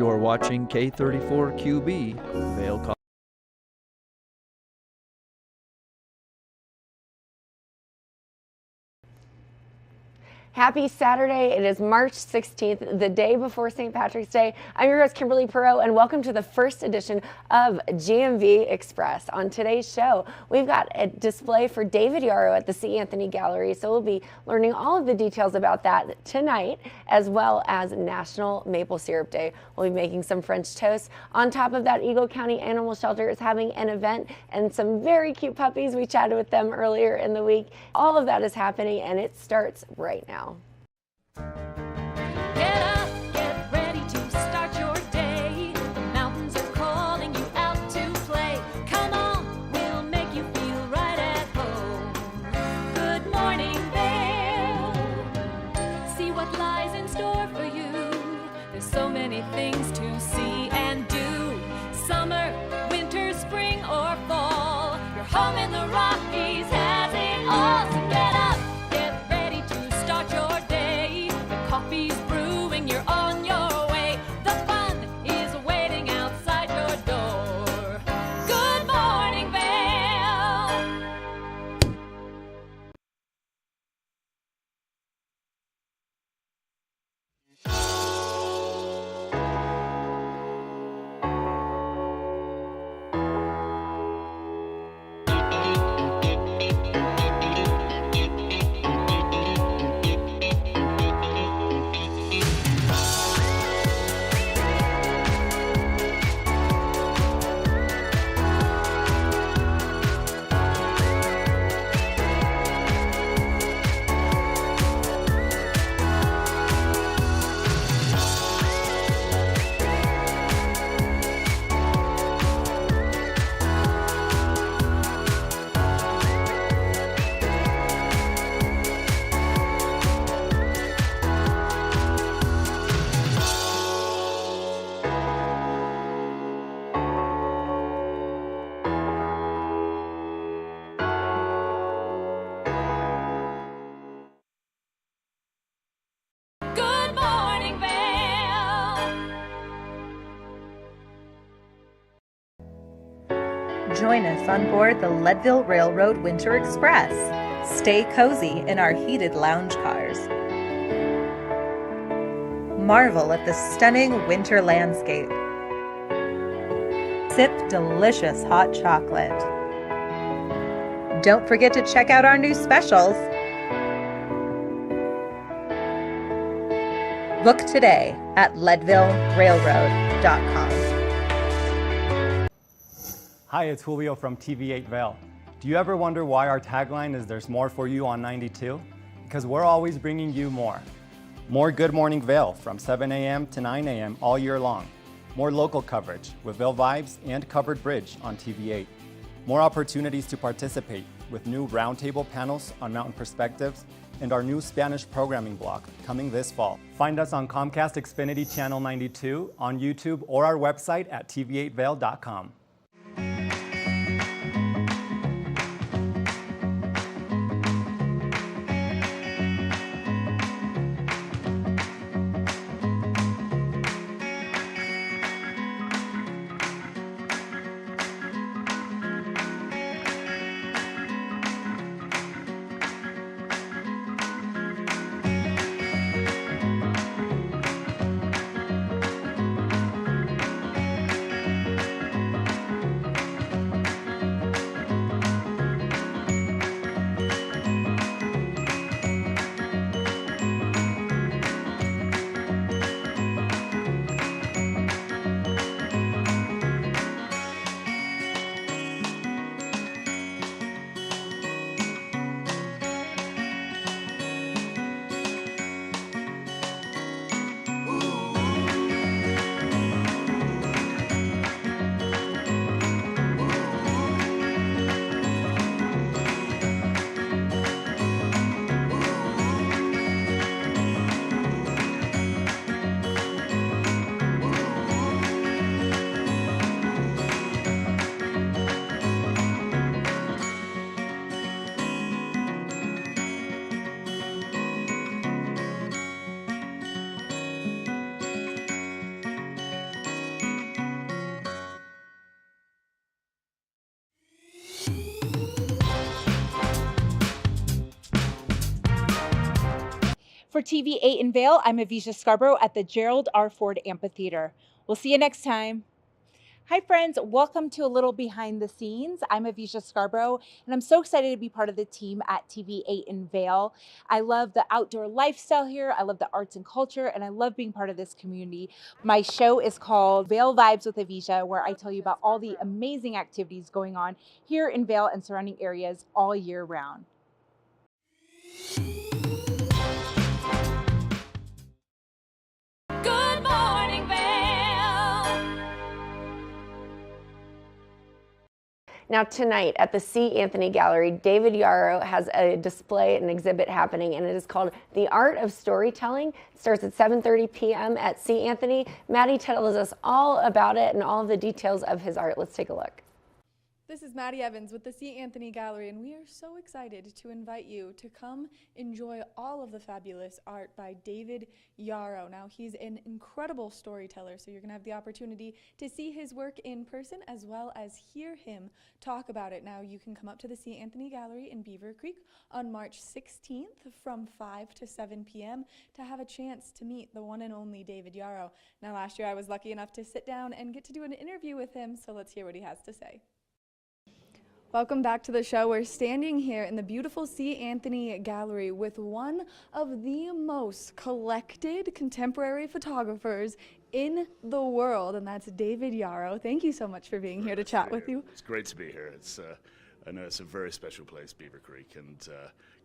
You're watching K34QB, Vail. Happy Saturday. It is March 16th, the day before St. Patrick's Day. I'm your host, Kimberly Perot, and welcome to the first edition of GMV Express. On today's show, we've got a display for David Yarrow at the C. Anthony Gallery, so we'll be learning all of the details about that tonight, as well as National Maple Syrup Day. We'll be making some French toast. On top of that, Eagle County Animal Shelter is having an event and some very cute puppies. We chatted with them earlier in the week. All of that is happening, and it starts right now. Get up, get ready to start your day. The mountains are calling you out to play. Come on, we'll make you feel right at home. Good morning, Vail. See what lies in store for you. There's so many things to see and do. Summer, winter, spring, or fall. Your home in the Rockies has it all. So get up. Coffee's brewing, you're on your way. The fun is waiting outside your door. Good morning, Vail. Good morning, Vail. Join us on board the Leadville Railroad Winter Express. Stay cozy in our heated lounge cars. Marvel at the stunning winter landscape. Sip delicious hot chocolate. Don't forget to check out our new specials. Book today at leadvillerailroad.com. Hi, it's Julio from TV8 Vail. Do you ever wonder why our tagline is "There's more for you on 92"? Because we're always bringing you more. More Good Morning Vail from 7 a.m. to 9 a.m. all year long. More local coverage with Vail Vibes and Covered Bridge on TV8. More opportunities to participate with new roundtable panels on mountain perspectives and our new Spanish programming block coming this fall. Find us on Comcast Xfinity Channel 92, on YouTube, or our website at tv8vail.com. For TV8 in Vail, I'm Avisha Scarborough at the Gerald R. Ford Amphitheater. We'll see you next time. Hi friends, welcome to a little behind the scenes. I'm Avisha Scarborough and I'm so excited to be part of the team at TV8 in Vail. I love the outdoor lifestyle here, I love the arts and culture, and I love being part of this community. My show is called Vail Vibes with Avisha, where I tell you about all the amazing activities going on here in Vail and surrounding areas all year round. Good morning, Vail. Now tonight at the C. Anthony Gallery, David Yarrow has a display and exhibit happening, and it is called The Art of Storytelling. It starts at 7:30 p.m. at C. Anthony. Maddie tells us all about it and all of the details of his art. Let's take a look. This is Maddie Evans with the C. Anthony Gallery, and we are so excited to invite you to come enjoy all of the fabulous art by David Yarrow. Now, he's an incredible storyteller, so you're going to have the opportunity to see his work in person as well as hear him talk about it. Now, you can come up to the C. Anthony Gallery in Beaver Creek on March 16th from 5 to 7 p.m. to have a chance to meet the one and only David Yarrow. Now, last year I was lucky enough to sit down and get to do an interview with him, so let's hear what he has to say. Welcome back to the show. We're standing here in the beautiful C. Anthony Gallery with one of the most collected contemporary photographers in the world, and that's David Yarrow. Thank you so much for being here to chat with you. It's great to be here. I know it's a very special place, Beaver Creek, and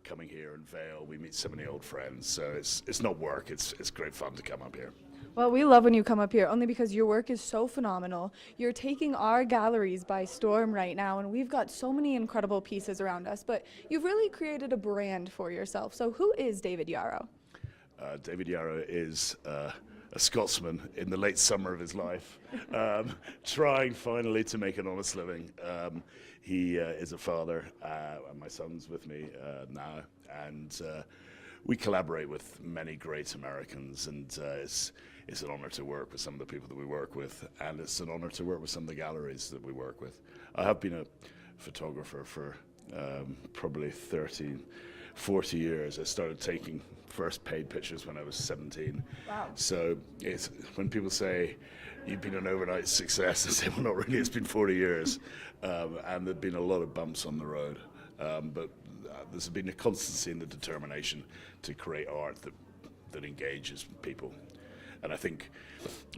coming here in Vail, we meet so many old friends, so it's not work, it's great fun to come up here. Well, we love when you come up here, only because your work is so phenomenal. You're taking our galleries by storm right now, and we've got so many incredible pieces around us, but you've really created a brand for yourself. So who is David Yarrow? David Yarrow is a Scotsman in the late summer of his life, trying finally to make an honest living. He is a father, and my son's with me now, and we collaborate with many great Americans, and it's an honor to work with some of the people that we work with, and it's an honor to work with some of the galleries that we work with. I have been a photographer for probably 30, 40 years. I started taking first paid pictures when I was 17. Wow. So it's, when people say, you've been an overnight success, I say, well, not really, it's been 40 years. And there've been a lot of bumps on the road. But there's been a constancy and the determination to create art that engages people. And I think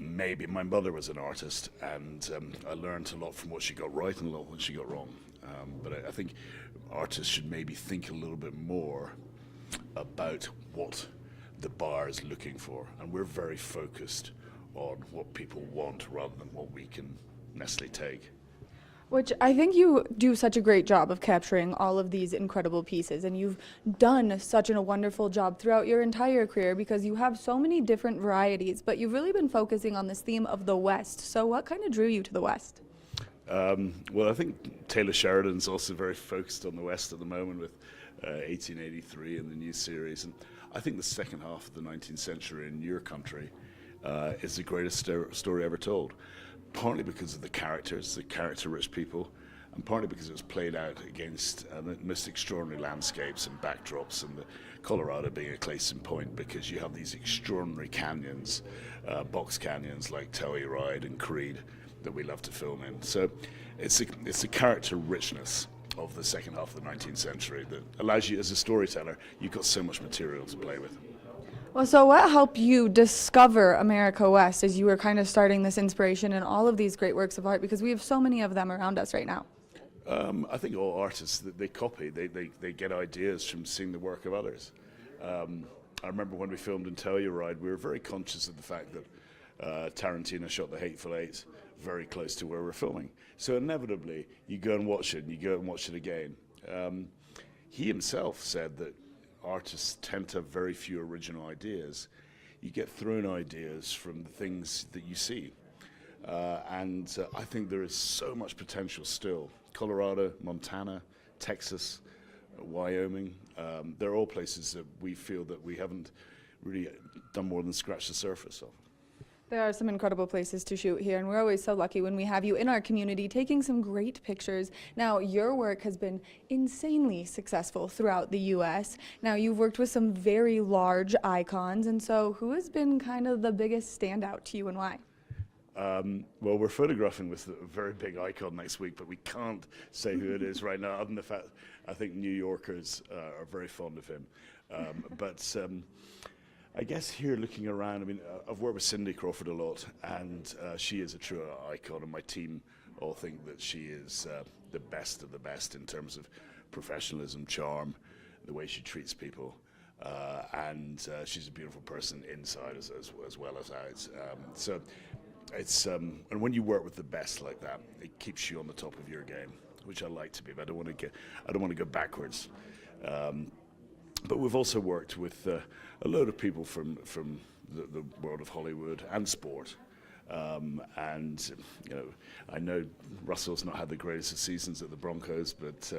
maybe my mother was an artist, and I learned a lot from what she got right and a lot what she got wrong. But I think artists should maybe think a little bit more about what the bar is looking for. And we're very focused on what people want rather than what we can necessarily take. Which I think you do such a great job of capturing all of these incredible pieces, and you've done such a wonderful job throughout your entire career because you have so many different varieties, but you've really been focusing on this theme of the West. So what kind of drew you to the West? Well, I think Taylor Sheridan's also very focused on the West at the moment with 1883 and the new series, and I think the second half of the 19th century in your country is the greatest story ever told. Partly because of the characters, the character-rich people, and partly because it was played out against the most extraordinary landscapes and backdrops, and Colorado being a case in point because you have these extraordinary canyons, box canyons like Telluride and Creed that we love to film in. So it's the character richness of the second half of the 19th century that allows you, as a storyteller, you've got so much material to play with. Well, so what helped you discover America West as you were kind of starting this inspiration in all of these great works of art, because we have so many of them around us right now? I think all artists, they copy, they get ideas from seeing the work of others. I remember when we filmed in Telluride, we were very conscious of the fact that Tarantino shot The Hateful Eight very close to where we're filming. So inevitably, you go and watch it, and you go and watch it again. He himself said that artists tend to have very few original ideas. You get thrown ideas from the things that you see. And I think there is so much potential still. Colorado, Montana, Texas, Wyoming, they're all places that we feel that we haven't really done more than scratch the surface of. There are some incredible places to shoot here, and we're always so lucky when we have you in our community taking some great pictures. Now, your work has been insanely successful throughout the U.S. Now, you've worked with some very large icons, and so who has been kind of the biggest standout to you and why? Well, we're photographing with a very big icon next week, but we can't say who it is right now, other than the fact I think New Yorkers are very fond of him. But I guess here looking around, I mean, I've worked with Cindy Crawford a lot, and she is a true icon, and my team all think that she is the best of the best in terms of professionalism, charm, the way she treats people. And she's a beautiful person inside as well as out. So it's and when you work with the best like that, it keeps you on the top of your game, which I like to be. But I don't want to go backwards. But we've also worked with a load of people from the world of Hollywood and sport. And you know, I know Russell's not had the greatest of seasons at the Broncos, but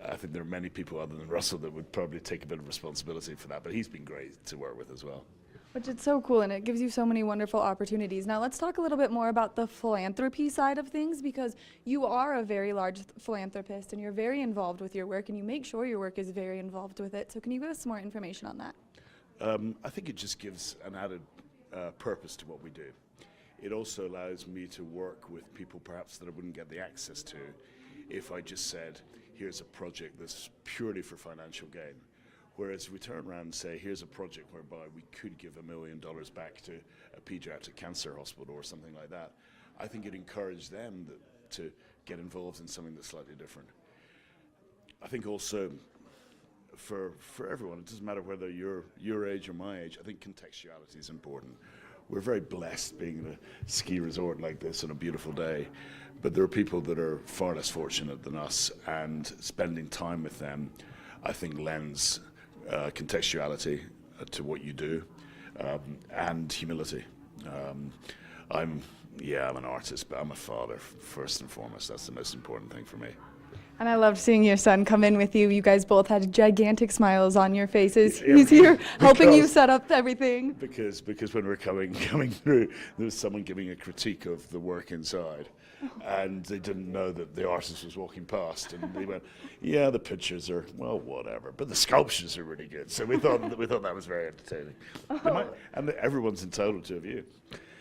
I think there are many people other than Russell that would probably take a bit of responsibility for that. But he's been great to work with as well. Which is so cool, and it gives you so many wonderful opportunities. Now let's talk a little bit more about the philanthropy side of things, because you are a very large philanthropist and you're very involved with your work, and you make sure your work is very involved with it. So can you give us some more information on that? I think it just gives an added purpose to what we do. It also allows me to work with people perhaps that I wouldn't get the access to if I just said, here's a project that's purely for financial gain. Whereas we turn around and say, here's a project whereby we could give $1 million back to a pediatric cancer hospital or something like that, I think it encouraged them to get involved in something that's slightly different. I think also for everyone, it doesn't matter whether you're your age or my age, I think contextuality is important. We're very blessed being in a ski resort like this on a beautiful day, but there are people that are far less fortunate than us, and spending time with them, I think, lends contextuality to what you do, and humility. I'm an artist, but I'm a father first and foremost. That's the most important thing for me. And I loved seeing your son come in with you. You guys both had gigantic smiles on your faces. He's here helping you set up everything. Because when we're coming through, there was someone giving a critique of the work inside. And they didn't know that the artist was walking past, and they went, "Yeah, the pictures are, well, whatever, but the sculptures are really good." So we thought that was very entertaining. And everyone's entitled to a view.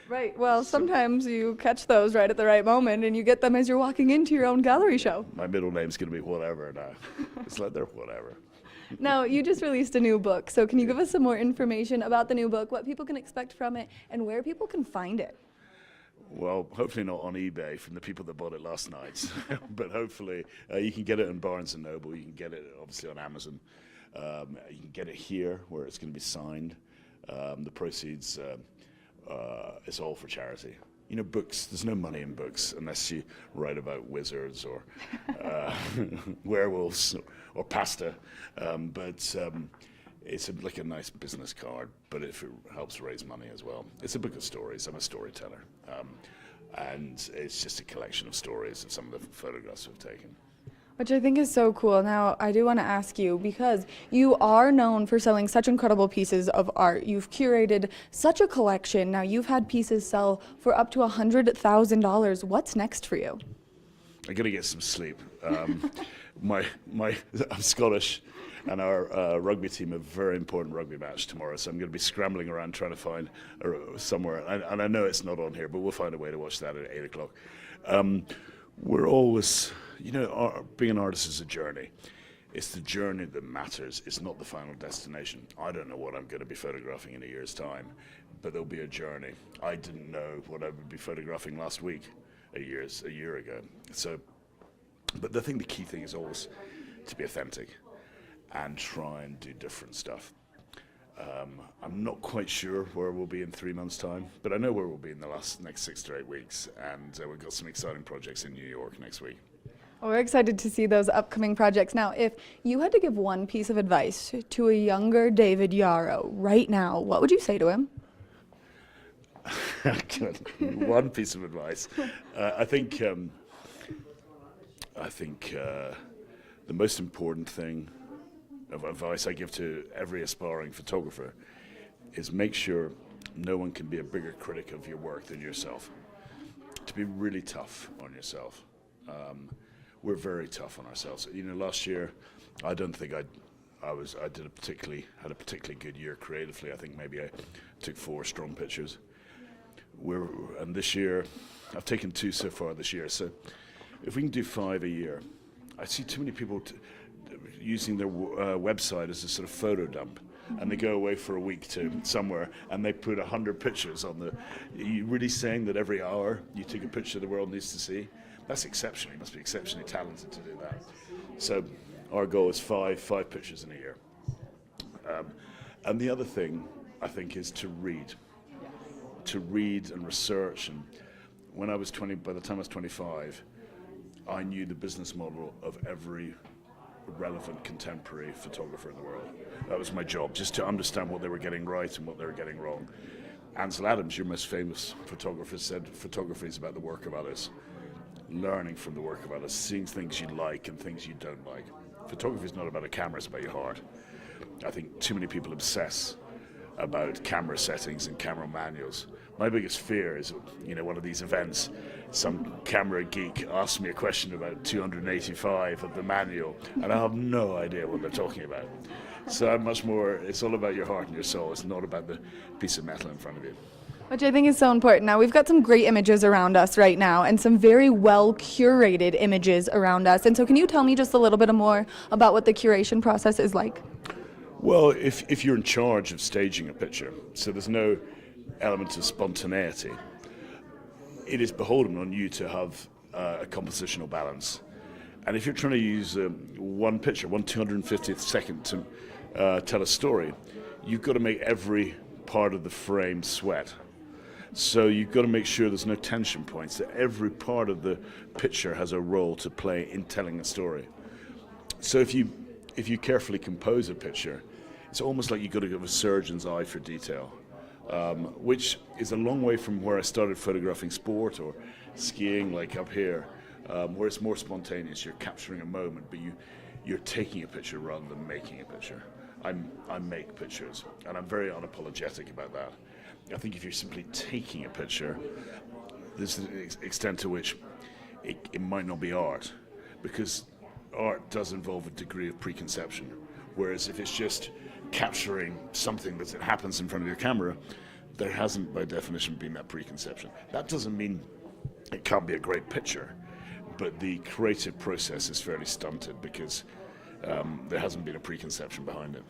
Right. Well, sometimes you catch those right at the right moment, and you get them as you're walking into your own gallery show. My middle name's going to be whatever now. It's like they're whatever. Now, you just released a new book, so can you give us some more information about the new book, what people can expect from it, and where people can find it? Well, hopefully not on eBay from the people that bought it last night, but hopefully you can get it in Barnes & Noble. You can get it obviously on Amazon. You can get it here where it's going to be signed. The proceeds, it's all for charity. You know, books, there's no money in books unless you write about wizards or werewolves or pasta. It's like a nice business card, but if it helps raise money as well. It's a book of stories. I'm a storyteller. And it's just a collection of stories of some of the photographs we've taken. Which I think is so cool. Now, I do want to ask you, because you are known for selling such incredible pieces of art. You've curated such a collection. Now, you've had pieces sell for up to $100,000. What's next for you? I got to get some sleep. I'm Scottish, and our rugby team have a very important rugby match tomorrow, so I'm going to be scrambling around trying to find somewhere. And I know it's not on here, but we'll find a way to watch that at 8 o'clock. We're always, being an artist is a journey. It's the journey that matters. It's not the final destination. I don't know what I'm going to be photographing in a year's time, but there'll be a journey. I didn't know what I would be photographing last week, a year ago. So, but the key thing is always to be authentic and try and do different stuff. I'm not quite sure where we'll be in 3 months' time, but I know where we'll be in the next 6 to 8 weeks, and we've got some exciting projects in New York next week. Well, we're excited to see those upcoming projects. Now, if you had to give one piece of advice to a younger David Yarrow right now, what would you say to him? One piece of advice. I think the most important thing of advice I give to every aspiring photographer is make sure no one can be a bigger critic of your work than yourself. To be really tough on yourself. We're very tough on ourselves. You know, last year, I don't think I had a particularly good year creatively. I think maybe I took 4 strong pictures. And this year, I've taken 2 so far this year. So if we can do 5 a year, I see too many people using their website as a sort of photo dump. And they go away for a week to somewhere and they put 100 pictures on the. Are you really saying that every hour you take a picture the world needs to see? That's exceptional. You must be exceptionally talented to do that. So our goal is 5 pictures in a year. And the other thing I think is to read and research. And when I was 20, by the time I was 25, I knew the business model of every relevant contemporary photographer in the world. That was my job, just to understand what they were getting right and what they were getting wrong. Ansel Adams, your most famous photographer, said photography is about the work of others. Learning from the work of others, seeing things you like and things you don't like. Photography is not about a camera, it's about your heart. I think too many people obsess about camera settings and camera manuals. My biggest fear is, you know, one of these events, some camera geek asks me a question about 285 of the manual, and I have no idea what they're talking about. So I'm much more, it's all about your heart and your soul. It's not about the piece of metal in front of you. Which I think is so important. Now, we've got some great images around us right now and some very well curated images around us. And so can you tell me just a little bit more about what the curation process is like? Well, if you're in charge of staging a picture, so there's no element of spontaneity, it is beholden on you to have a compositional balance. And if you're trying to use one picture, 1/250th second to tell a story, you've got to make every part of the frame sweat. So you've got to make sure there's no tension points, that every part of the picture has a role to play in telling a story. So if you carefully compose a picture, it's almost like you've got to have a surgeon's eye for detail, which is a long way from where I started photographing sport or skiing, like up here, where it's more spontaneous. You're capturing a moment, but you're taking a picture rather than making a picture. I make pictures, and I'm very unapologetic about that. I think if you're simply taking a picture, there's an extent to which it might not be art, because art does involve a degree of preconception. Whereas if it's just capturing something that happens in front of your camera, there hasn't, by definition, been that preconception. That doesn't mean it can't be a great picture, but the creative process is fairly stunted because there hasn't been a preconception behind it.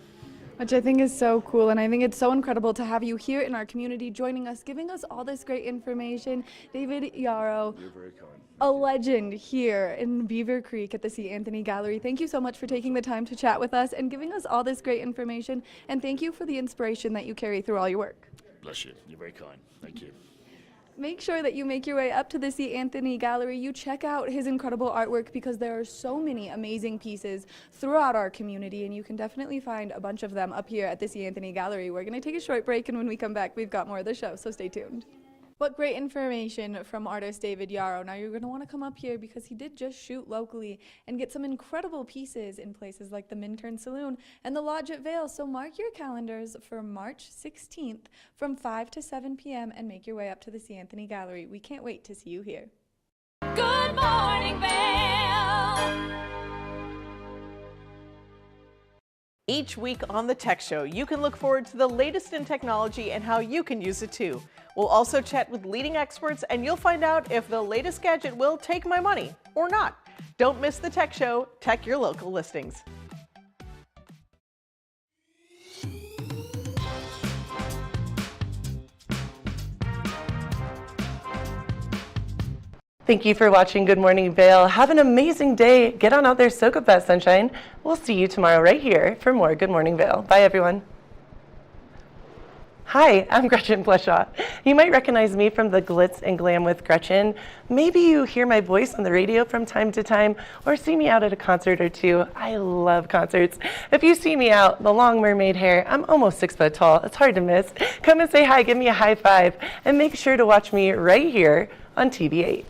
Which I think is so cool, and I think it's so incredible to have you here in our community joining us, giving us all this great information. David Yarrow, You're very kind. a legend here in Beaver Creek at the C. Anthony Gallery. Thank you so much for taking the time to chat with us and giving us all this great information, and thank you for the inspiration that you carry through all your work. Bless you. You're very kind. Thank you. Make sure that you make your way up to the C. Anthony Gallery. You check out his incredible artwork because there are so many amazing pieces throughout our community, and you can definitely find a bunch of them up here at the C. Anthony Gallery. We're going to take a short break, and when we come back, we've got more of the show, so stay tuned. What great information from artist David Yarrow. Now you're going to want to come up here because he did just shoot locally and get some incredible pieces in places like the Minturn Saloon and the Lodge at Vail. So mark your calendars for March 16th from 5 to 7 p.m. and make your way up to the C. Anthony Gallery. We can't wait to see you here. Good morning, Vail. Each week on The Tech Show, you can look forward to the latest in technology and how you can use it too. We'll also chat with leading experts, and you'll find out if the latest gadget will take my money or not. Don't miss The Tech Show. Tech your local listings. Thank you for watching Good Morning Vail. Have an amazing day. Get on out there, soak up that sunshine. We'll see you tomorrow right here for more Good Morning Vail. Bye, everyone. Hi, I'm Gretchen Bleshaw. You might recognize me from the Glitz and Glam with Gretchen. Maybe you hear my voice on the radio from time to time or see me out at a concert or two. I love concerts. If you see me out, the long mermaid hair, I'm almost 6 foot tall. It's hard to miss. Come and say hi, give me a high five, and make sure to watch me right here on TV8.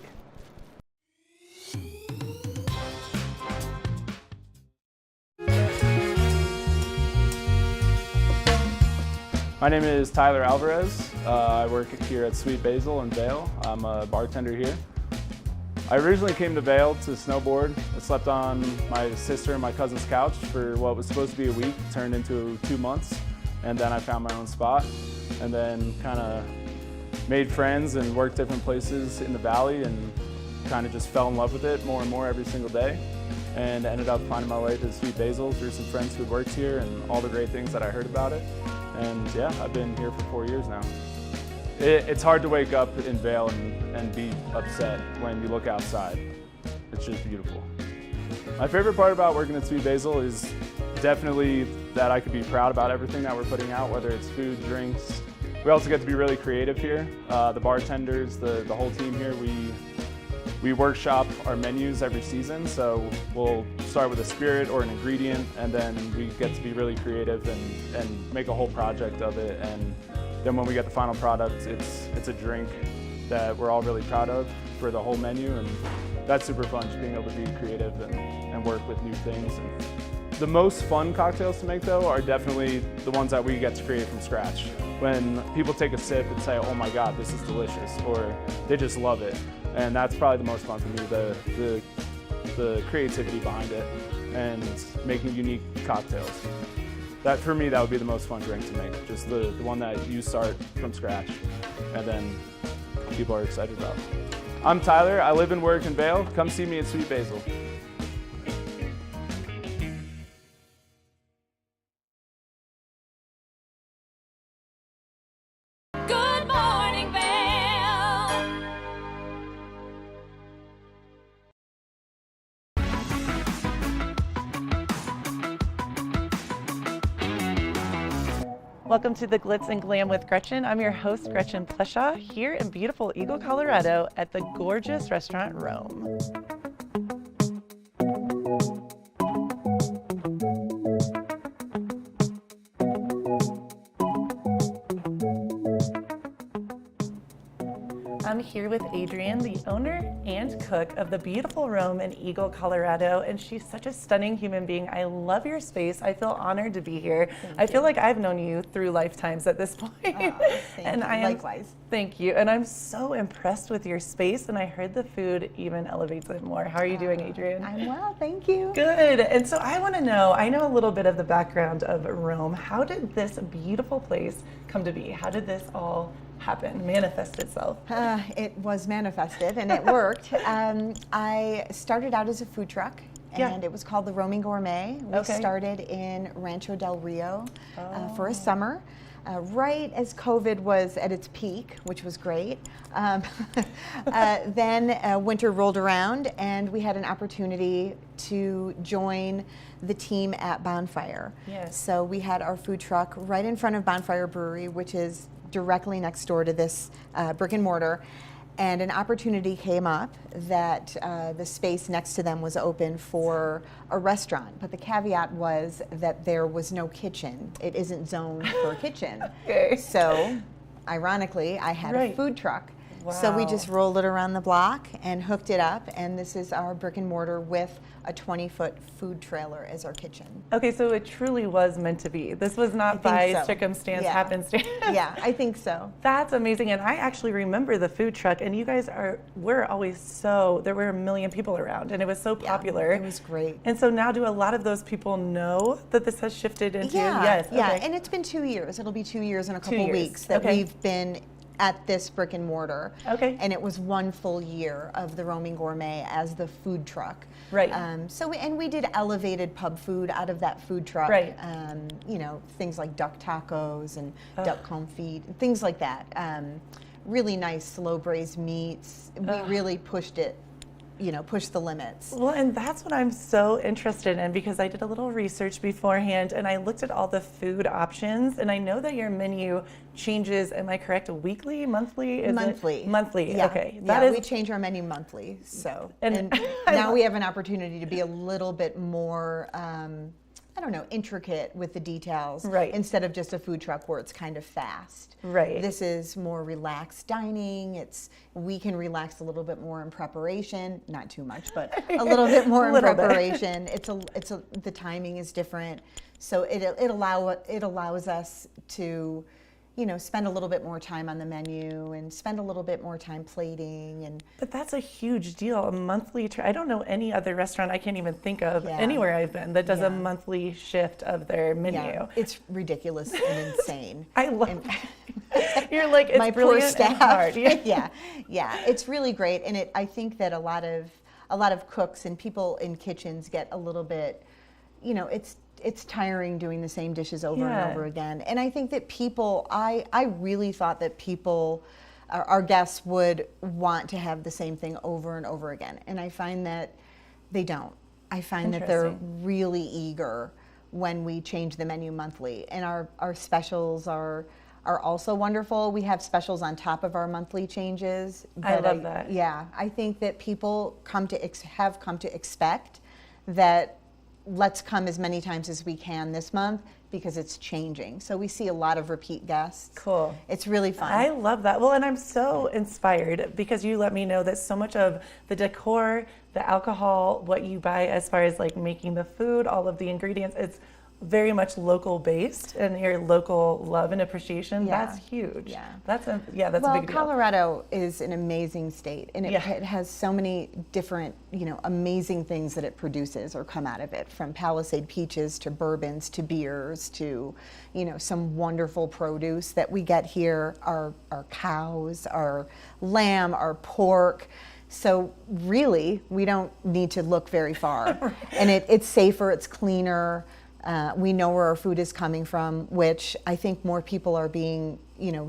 My name is Tyler Alvarez. I work here at Sweet Basil in Vail. I'm a bartender here. I originally came to Vail to snowboard. I slept on my sister and my cousin's couch for what was supposed to be a week, turned into 2 months, and then I found my own spot, and then kind of made friends and worked different places in the valley and kind of just fell in love with it more and more every single day, and ended up finding my way to Sweet Basil through some friends who had worked here and all the great things that I heard about it. And yeah, I've been here for 4 years now. It's hard to wake up in Vail and be upset when you look outside. It's just beautiful. My favorite part about working at Sweet Basil is definitely that I could be proud about everything that we're putting out, whether it's food, drinks. We also get to be really creative here. The bartenders, the whole team here, we workshop our menus every season, so we'll start with a spirit or an ingredient, and then we get to be really creative and make a whole project of it. And then when we get the final product, it's a drink that we're all really proud of for the whole menu, and that's super fun, just being able to be creative and work with new things. And the most fun cocktails to make, though, are definitely the ones that we get to create from scratch. When people take a sip and say, oh my God, this is delicious, or they just love it. And that's probably the most fun for me, the creativity behind it and making unique cocktails. That, for me, that would be the most fun drink to make, just the one that you start from scratch and then people are excited about. I'm Tyler, I live and work in Vail. Come see me at Sweet Basil. Good morning, Vail. Welcome to the Glitz and Glam with Gretchen. I'm your host, Gretchen Pleshaw, here in beautiful Eagle, Colorado at the gorgeous restaurant Rome. I'm here with Adrienne, the owner and cook of the beautiful Rome in Eagle, Colorado, and she's such a stunning human being. I love your space. I feel honored to be here. I feel like I've known you through lifetimes at this point. And likewise. Thank you. And I'm so impressed with your space, and I heard the food even elevates it more. How are you doing, Adrienne? I'm well, thank you. Good. And so I want to know, I know a little bit of the background of Rome. How did this beautiful place come to be? How did this all happen, manifest itself? It was manifested and it worked. I started out as a food truck, and it was called the Roaming Gourmet. We started in Rancho Del Rio for a summer. Right as COVID was at its peak, which was great. Then winter rolled around and we had an opportunity to join the team at Bonfire. Yes. So we had our food truck right in front of Bonfire Brewery, which is directly next door to this brick and mortar. And an opportunity came up that the space next to them was open for a restaurant, but the caveat was that there was no kitchen. It isn't zoned for a kitchen. So, ironically, I had a food truck. Wow. So we just rolled it around the block and hooked it up, and this is our brick and mortar with a 20-foot food trailer as our kitchen. Okay, so it truly was meant to be. This was not by circumstance, happenstance. Yeah, I think so. That's amazing. And I actually remember the food truck, and you guys were always there were 1 million people around, and it was so popular. It was great. And so now do a lot of those people know that this has shifted into, yeah, and it's been 2 years. It'll be 2 years in a couple weeks that we've been at this brick and mortar. Okay. And it was 1 full year of the Roaming Gourmet as the food truck. Right. We did elevated pub food out of that food truck. Right. You know, things like duck tacos and duck confit, things like that. Really nice slow braised meats. We really pushed it. Push the limits. Well, and that's what I'm so interested in, because I did a little research beforehand and I looked at all the food options, and I know that your menu changes, am I correct, weekly, monthly? Monthly. Monthly, yeah. okay. Yeah, we change our menu monthly, so. And now we have an opportunity to be a little bit more, intricate with the details. Right. Instead of just a food truck where it's kind of fast. Right. This is more relaxed dining. We can relax a little bit more in preparation, not too much, but a little bit more in preparation. The timing is different, so it allows us to you know, spend a little bit more time on the menu and spend a little bit more time plating. And But that's a huge deal, a monthly, I don't know any other restaurant, I can't even think of Yeah. anywhere I've been that does Yeah. a monthly shift of their menu. yeah, it's ridiculous and insane. I love And- You're like, it's my poor brilliant and staff. hard. Yeah. yeah, it's really great, and I think that a lot of cooks and people in kitchens get a little bit, you know, it's tiring doing the same dishes over Yeah. and over again. And I think that people, I really thought that people, our guests would want to have the same thing over and over again, and I find that they don't. I find that they're really eager when we change the menu monthly, and our specials are also wonderful. We have specials on top of our monthly changes. I but love that. Yeah, I think that people have come to expect that let's come as many times as we can this month because it's changing. So we see a lot of repeat guests. Cool. It's really fun. I love that. Well, and I'm so inspired because you let me know that so much of the decor, the alcohol, what you buy as far as like making the food, all of the ingredients, it's very much local based, and your local love and appreciation, Yeah. that's huge. Yeah. That's a big deal. Colorado is an amazing state, and it, Yeah. it has so many different, you know, amazing things that it produces or come out of it, from Palisade peaches to bourbons to beers to, you know, some wonderful produce that we get here, our cows, our lamb, our pork. So really, we don't need to look very far. Right. And it's safer, it's cleaner. We know where our food is coming from, which I think more people are being, you know,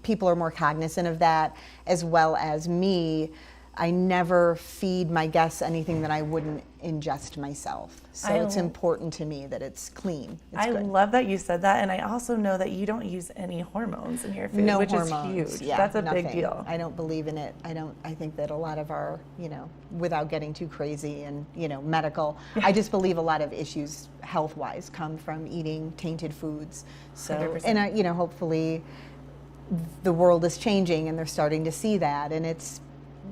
people are more cognizant of that, as well as me. I never feed my guests anything that I wouldn't ingest myself. So it's important to me that it's clean. It's I good. love that you said that, and I also know that you don't use any hormones in your food, No which hormones. is huge. Yeah, That's a nothing. big deal. I don't believe in it. I think that a lot of our, you know, without getting too crazy and, you know, medical, I just believe a lot of issues health-wise come from eating tainted foods. So, 100%. and you know, hopefully the world is changing and they're starting to see that, and it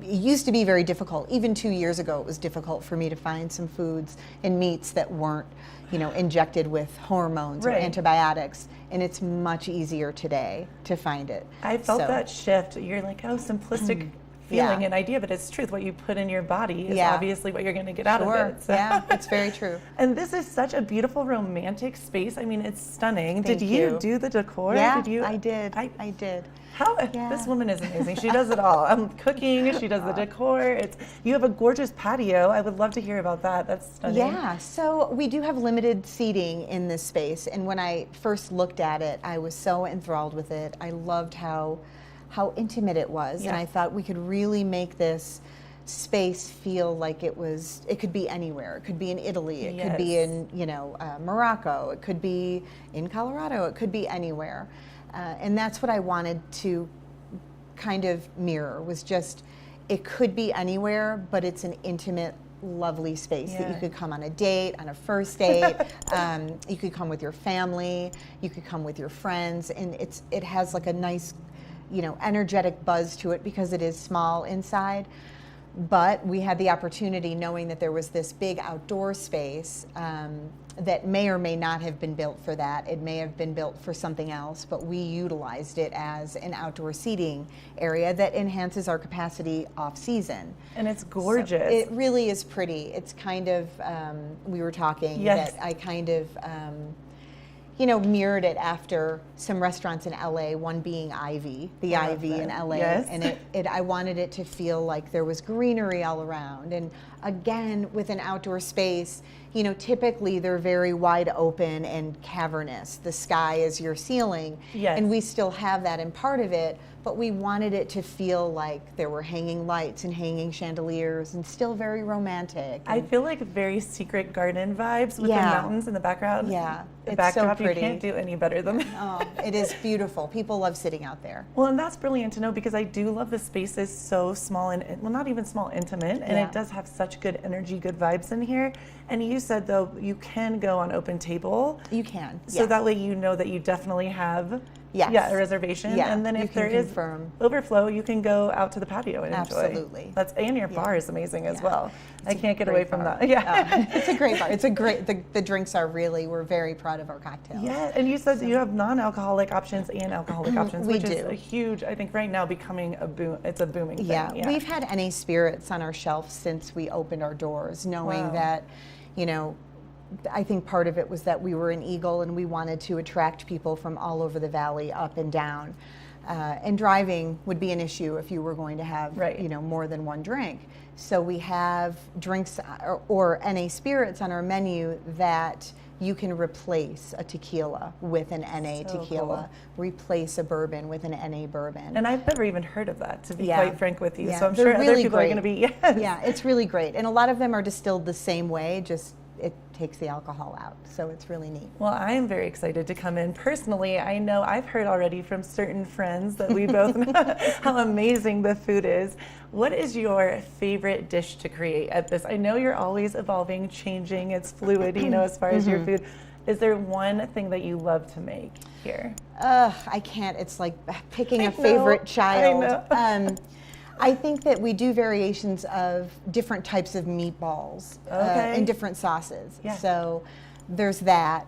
used to be very difficult. Even 2 years ago, it was difficult for me to find some foods and meats that weren't, you know, injected with hormones or Right. antibiotics. And it's much easier today to find it. I felt So- that shift. You're like, oh, simplistic Yeah. feeling and idea, but it's truth. What you put in your body is Yeah. obviously what you're going to get out Sure. of it. So. Yeah, it's very true. And this is such a beautiful, romantic space. I mean, it's stunning. Thank Did you you. do the decor? Yeah, Did you? I did. I did. How Yeah. this woman is amazing. She does it all. Cooking. She does the decor. You have a gorgeous patio. I would love to hear about that. That's stunning. Yeah, so we do have limited seating in this space, and when I first looked at it, I was so enthralled with it. I loved how intimate it was, and I thought we could really make this space feel like it could be anywhere. It could be in Italy, it could be in, you know, Morocco, it could be in Colorado, it could be anywhere. And that's what I wanted to kind of mirror, was just, it could be anywhere, but it's an intimate, lovely space that you could come on a date, on a first date. You could come with your family, you could come with your friends, and it has like a nice, you know, energetic buzz to it because it is small inside. But we had the opportunity, knowing that there was this big outdoor space that may or may not have been built for that. It may have been built for something else, but we utilized it as an outdoor seating area that enhances our capacity off season. And it's gorgeous. So it really is pretty. It's kind of, we were talking that I kind of, you know, mirrored it after some restaurants in LA, one being Ivy, the Ivy in LA. Yes. And I wanted it to feel like there was greenery all around. And again, with an outdoor space, you know, typically they're very wide open and cavernous. The sky is your ceiling. Yes. And we still have that in part of it, but we wanted it to feel like there were hanging lights and hanging chandeliers and still very romantic. I feel like very secret garden vibes with the Yeah. mountains in the background. Yeah, The it's backdrop, so pretty. you can't do any better than that. Oh, it is beautiful. People love sitting out there. Well, and that's brilliant to know, because I do love the spaces so small and, well, not even small, intimate, and Yeah. it does have such good energy, good vibes in here. And you said though, you can go on open table. You can. So yeah. that way you know that you definitely have Yes. yeah, a reservation. Yeah, And then you if can there is confirm. overflow, you can go out to the patio and enjoy. Absolutely. And your bar is amazing as well. I can't get Great away from bar. that. Yeah. It's a great bar. It's a great, the drinks are really, we're very proud of our cocktails. Yeah, and you said that you have non-alcoholic options and alcoholic options, We which do. is a huge, I think right now becoming a boom, it's a booming thing. Yeah, we've had NA spirits on our shelf since we opened our doors, knowing Wow. that, you know, I think part of it was that we were an Eagle and we wanted to attract people from all over the valley, up and down. And driving would be an issue if you were going to have, Right. you know, more than one drink. So we have drinks or NA spirits on our menu that you can replace a tequila with an NA So tequila, replace a bourbon with an NA bourbon. And I've never even heard of that, to be Yeah. quite frank with you. Yeah, So I'm they're sure other really people are going to be, yes. Yeah, it's really great. And a lot of them are distilled the same way, just it takes the alcohol out. So it's really neat. Well, I am very excited to come in. Personally, I know I've heard already from certain friends that we both know how amazing the food is. What is your favorite dish to create at this? I know you're always evolving, changing, it's fluid, you know, as far as your food. Is there one thing that you love to make here? I can't, it's like picking I a favorite know, child. I know. I think that we do variations of different types of meatballs Okay. in different sauces. Yeah. So there's that.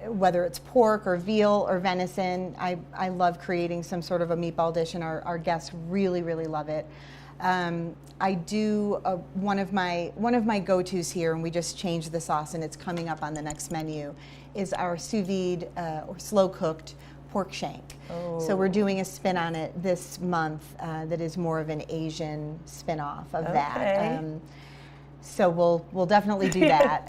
Whether it's pork or veal or venison, I love creating some sort of a meatball dish, and our guests really, really love it. I do one of my go-tos here, and we just changed the sauce, and it's coming up on the next menu, is our sous vide or slow cooked pork shank. So we're doing a spin on it this month that is more of an Asian spin-off of that. So we'll definitely do that.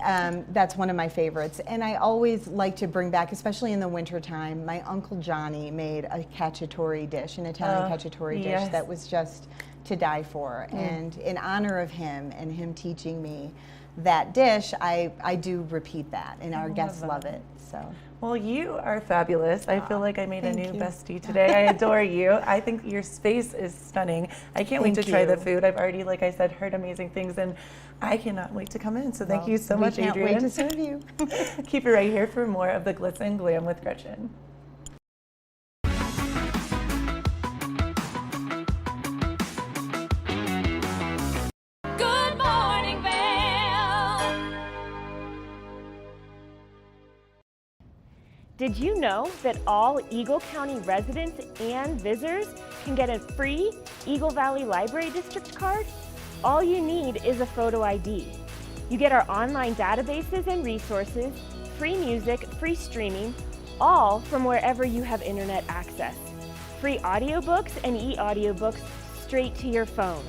That's one of my favorites. And I always like to bring back, especially in the wintertime, my Uncle Johnny made a cacciatore dish, an Italian cacciatore dish yes. that was just to die for. And in honor of him and him teaching me that dish, I do repeat that, and our guests love it. So. Well, you are fabulous. I feel like I made a thank new you. bestie today. I adore you. I think your space is stunning. I can't wait to Thank try the you. food. I've already, like I said, heard amazing things, and I cannot wait to come in. So thank Well, you so we much, can't Adrian. wait to serve you. Keep it right here for more of the Glitz and Glam with Gretchen. Good morning, Vail. Did you know that all Eagle County residents and visitors can get a free Eagle Valley Library District card? All you need is a photo ID. You get our online databases and resources, free music, free streaming, all from wherever you have internet access. Free audiobooks and e-audiobooks straight to your phone.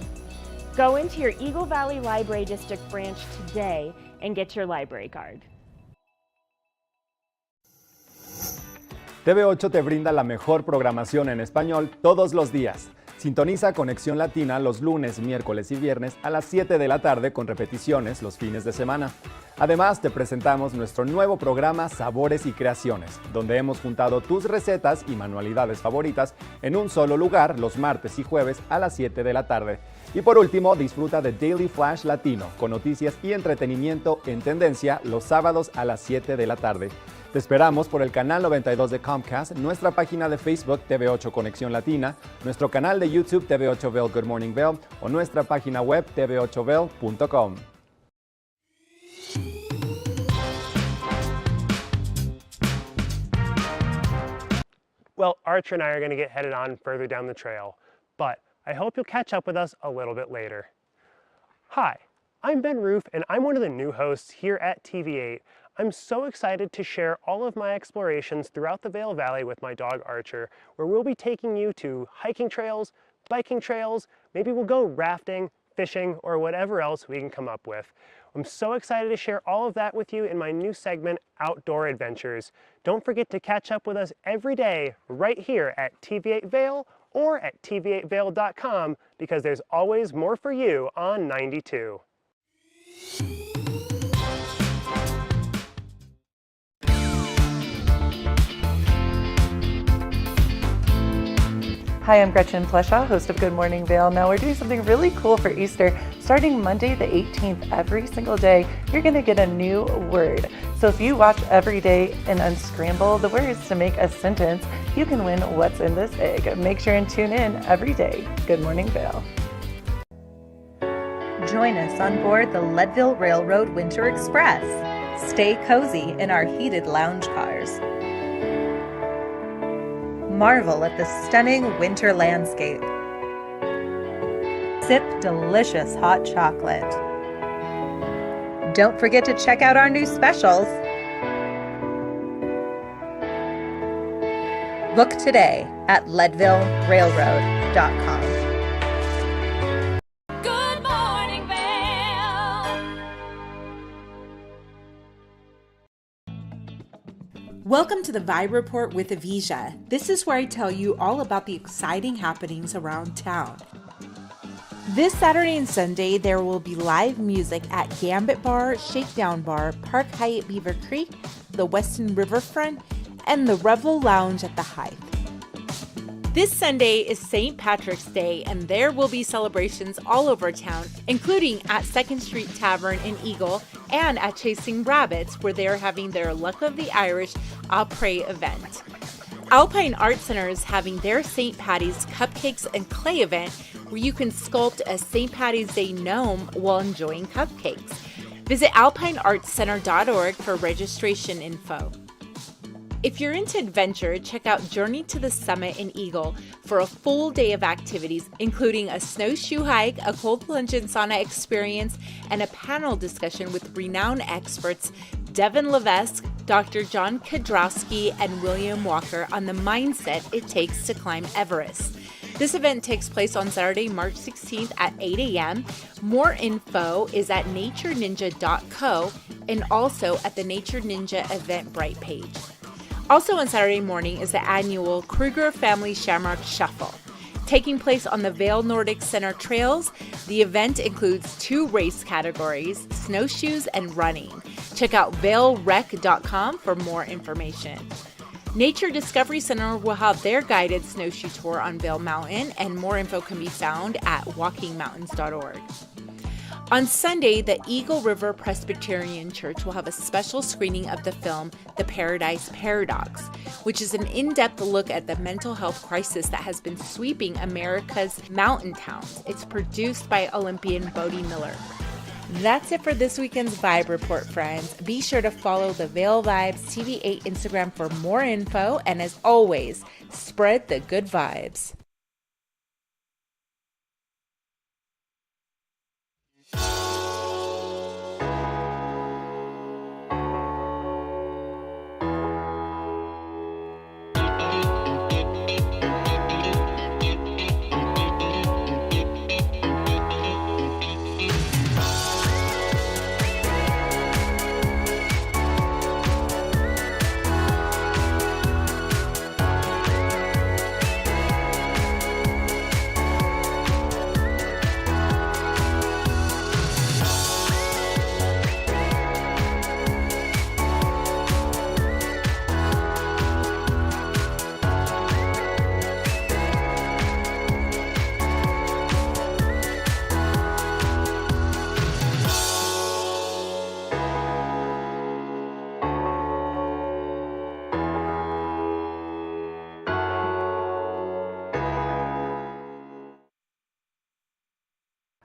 Go into your Eagle Valley Library District branch today and get your library card. TV8 te brinda la mejor programación en español todos los días. Sintoniza Conexión Latina los lunes, miércoles y viernes a las 7 de la tarde con repeticiones los fines de semana. Además, te presentamos nuestro nuevo programa Sabores y Creaciones, donde hemos juntado tus recetas y manualidades favoritas en un solo lugar los martes y jueves a las 7 de la tarde. Y por último, disfruta de Daily Flash Latino, con noticias y entretenimiento en tendencia los sábados a las 7 de la tarde. Te esperamos por el canal 92 de Comcast, nuestra página de Facebook TV8 Conexión Latina, nuestro canal de YouTube TV8 Vail Good Morning Vail o nuestra página web tv8vail.com. Well, Archer and I are going to get headed on further down the trail, but I hope you'll catch up with us a little bit later. Hi, I'm Ben Roof, and I'm one of the new hosts here at TV8. I'm so excited to share all of my explorations throughout the Vail Valley with my dog Archer, where we'll be taking you to hiking trails, biking trails, maybe we'll go rafting, fishing, or whatever else we can come up with. I'm so excited to share all of that with you in my new segment, Outdoor Adventures. Don't forget to catch up with us every day right here at TV8 Vail or at tv8vail.com, because there's always more for you on 92. Hi, I'm Gretchen Pleshaw, host of Good Morning Vail. Now we're doing something really cool for Easter, Starting Monday the 18th, every single day, you're going to get a new word. So if you watch every day and unscramble the words to make a sentence, you can win What's in This Egg. Make sure and tune in every day. Good morning, Vail. Join us on board the Leadville Railroad Winter Express. Stay cozy in our heated lounge cars. Marvel at the stunning winter landscape. Sip delicious hot chocolate. Don't forget to check out our new specials. Book today at leadvillerailroad.com. Good morning, Vail. Welcome to the Vibe Report with Avisha. This is where I tell you all about the exciting happenings around town. This Saturday and Sunday, there will be live music at Gambit Bar, Shakedown Bar, Park Hyatt Beaver Creek, the Weston Riverfront, and the Revel Lounge at the Hythe. This Sunday is St. Patrick's Day, and there will be celebrations all over town, including at 2nd Street Tavern in Eagle and at Chasing Rabbits, where they're having their Luck of the Irish après event. Alpine Art Center is having their St. Patty's Cupcakes and Clay event, where you can sculpt a St. Patty's Day gnome while enjoying cupcakes. Visit alpineartcenter.org for registration info. If you're into adventure, check out Journey to the Summit in Eagle for a full day of activities, including a snowshoe hike, a cold plunge and sauna experience, and a panel discussion with renowned experts Devin Levesque, Dr. John Kodrowski, and William Walker on the mindset it takes to climb Everest. This event takes place on Saturday, March 16th at 8 a.m. More info is at natureninja.co and also at the Nature Ninja Eventbrite page. Also on Saturday morning is the annual Kruger Family Shamrock Shuffle. Taking place on the Vail Nordic Center trails, the event includes 2 race categories, snowshoes and running. Check out vailrec.com for more information. Nature Discovery Center will have their guided snowshoe tour on Vail Mountain, and more info can be found at walkingmountains.org. On Sunday, the Eagle River Presbyterian Church will have a special screening of the film The Paradise Paradox, which is an in-depth look at the mental health crisis that has been sweeping America's mountain towns. It's produced by Olympian Bodie Miller. That's it for this weekend's Vibe Report, friends. Be sure to follow the Vail Vibes TV8 Instagram for more info, and as always, spread the good vibes.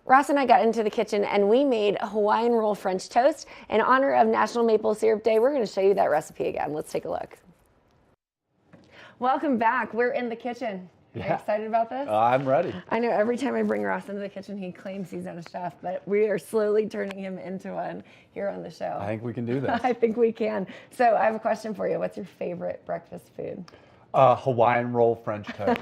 Ross and I got into the kitchen and we made a Hawaiian roll French toast in honor of National Maple Syrup Day. We're going to show you that recipe again. Let's take a look. Welcome back. We're in the kitchen. Are you excited about this? I'm ready. I know every time I bring Ross into the kitchen, he claims he's not a chef, but we are slowly turning him into one here on the show. I think we can do this. I think we can. So I have a question for you. What's your favorite breakfast food? Hawaiian roll French toast.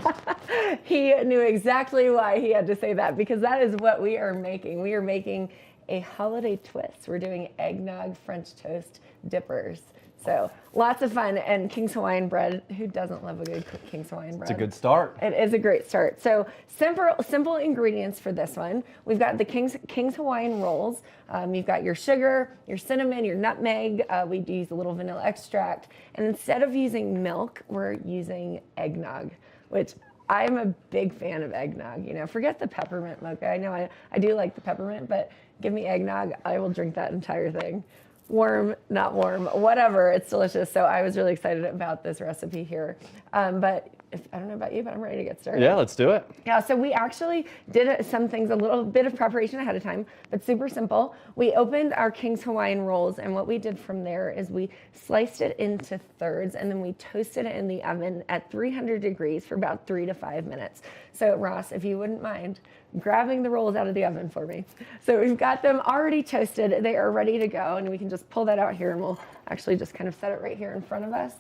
He knew exactly why he had to say that, because that is what we are making. We are making a holiday twist. We're doing eggnog French toast dippers. So lots of fun, and King's Hawaiian bread. Who doesn't love a good King's Hawaiian bread? It's a good start. It is a great start. So simple ingredients for this one. We've got the King's Hawaiian rolls. You've got your sugar, your cinnamon, your nutmeg. We use a little vanilla extract. And instead of using milk, we're using eggnog, which I'm a big fan of eggnog. You know, forget the peppermint mocha. I know I do like the peppermint, but give me eggnog, I will drink that entire thing. Warm, not warm, whatever, it's delicious. So I was really excited about this recipe here. But I don't know about you, but I'm ready to get started. Yeah, let's do it. Yeah, so we actually did some things, a little bit of preparation ahead of time, but super simple. We opened our King's Hawaiian rolls, and what we did from there is we sliced it into thirds, and then we toasted it in the oven at 300 degrees for about 3 to 5 minutes. So Ross, if you wouldn't mind grabbing the rolls out of the oven for me. So we've got them already toasted. They are ready to go, and we can just pull that out here, and we'll actually just kind of set it right here in front of us.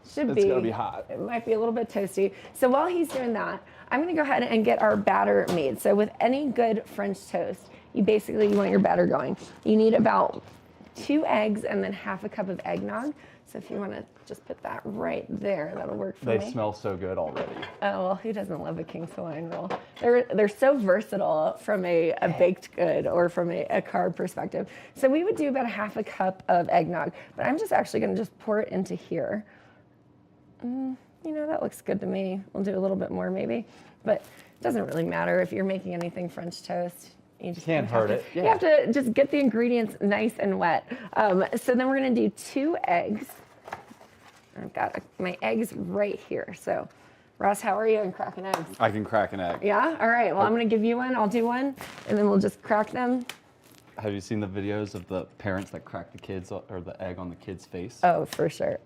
It's gonna be hot. It might be a little bit toasty. So while he's doing that, I'm gonna go ahead and get our batter made. So with any good French toast, you want your batter going. You need about 2 eggs and then half a cup of eggnog. So if you wanna just put that right there, that'll work for me. They smell so good already. Oh, well, who doesn't love a King's Hawaiian roll? They're so versatile from a baked good or from a carb perspective. So we would do about a half a cup of eggnog, but I'm just actually gonna just pour it into here. You know, that looks good to me. We'll do a little bit more maybe, but it doesn't really matter if you're making anything French toast. You just Can't hurt it. You have to just get the ingredients nice and wet. So then we're gonna do 2 eggs. I've got my eggs right here. So Ross, how are you in cracking eggs? I can crack an egg. Yeah? All right, well, I'm gonna give you one, I'll do one, and then we'll just crack them. Have you seen the videos of the parents that crack the kids or the egg on the kid's face? Oh, for sure.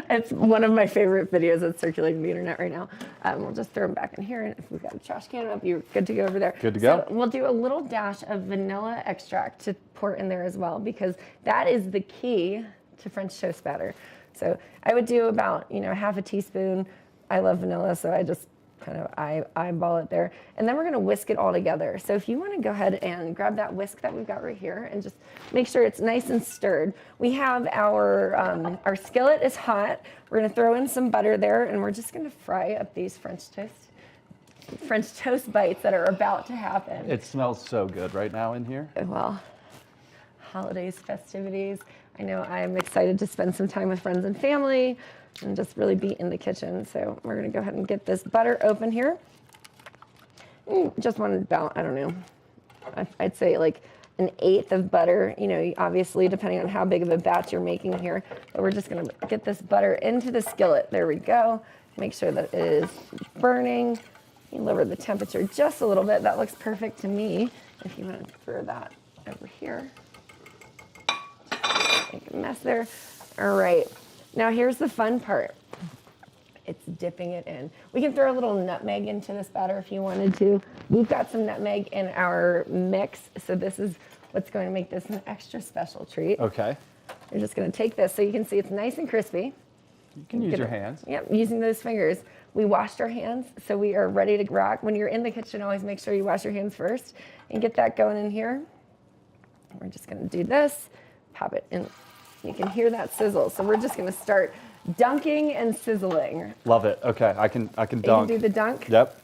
It's one of my favorite videos that's circulating the internet right now. We'll just throw them back in here, and if we've got a trash can up, you're good to go over there. Good to go. So we'll do a little dash of vanilla extract to pour in there as well, because that is the key to French toast batter. So I would do about, half a teaspoon. I love vanilla, so I just kind of eyeball it there. And then we're gonna whisk it all together. So if you wanna go ahead and grab that whisk that we've got right here and just make sure it's nice and stirred. We have our skillet is hot. We're gonna throw in some butter there, and we're just gonna fry up these French toast bites that are about to happen. It smells so good right now in here. Well, holidays, festivities. I know I'm excited to spend some time with friends and family and just really be in the kitchen. So we're gonna go ahead and get this butter open here. Just wanted about, I don't know, I'd say like 1/8 of butter, obviously depending on how big of a batch you're making here. But we're just gonna get this butter into the skillet. There we go. Make sure that it is burning. You lower the temperature just a little bit. That looks perfect to me. If you want to throw that over here. Make a mess there. All right. Now here's the fun part. It's dipping it in. We can throw a little nutmeg into this batter if you wanted to. We've got some nutmeg in our mix, so this is what's going to make this an extra special treat. Okay. You're just going to take this so you can see it's nice and crispy. You can use your hands. Yep, using those fingers. We washed our hands, so we are ready to rock. When you're in the kitchen, always make sure you wash your hands first and get that going in here. We're just going to do this, pop it in. You can hear that sizzle, so we're just going to start dunking and sizzling. Love it. Okay, I can dunk. You can do the dunk? Yep.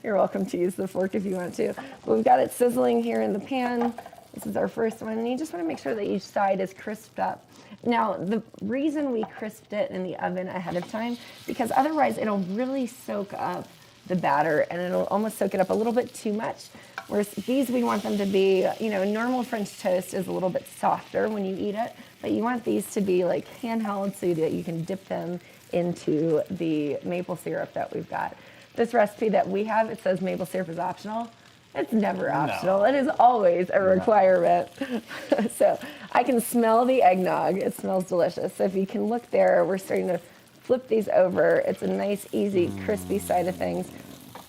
You're welcome to use the fork if you want to. But we've got it sizzling here in the pan. This is our first one, and you just want to make sure that each side is crisped up. Now, the reason we crisped it in the oven ahead of time, because otherwise it'll really soak up the batter and it'll almost soak it up a little bit too much. Whereas these, we want them to be, normal French toast is a little bit softer when you eat it, but you want these to be like handheld so that you can dip them into the maple syrup that we've got. This recipe that we have, it says maple syrup is optional. It's never optional. It is always a requirement. So I can smell the eggnog. It smells delicious. So if you can look there, we're starting to flip these over. It's a nice, easy, crispy side of things.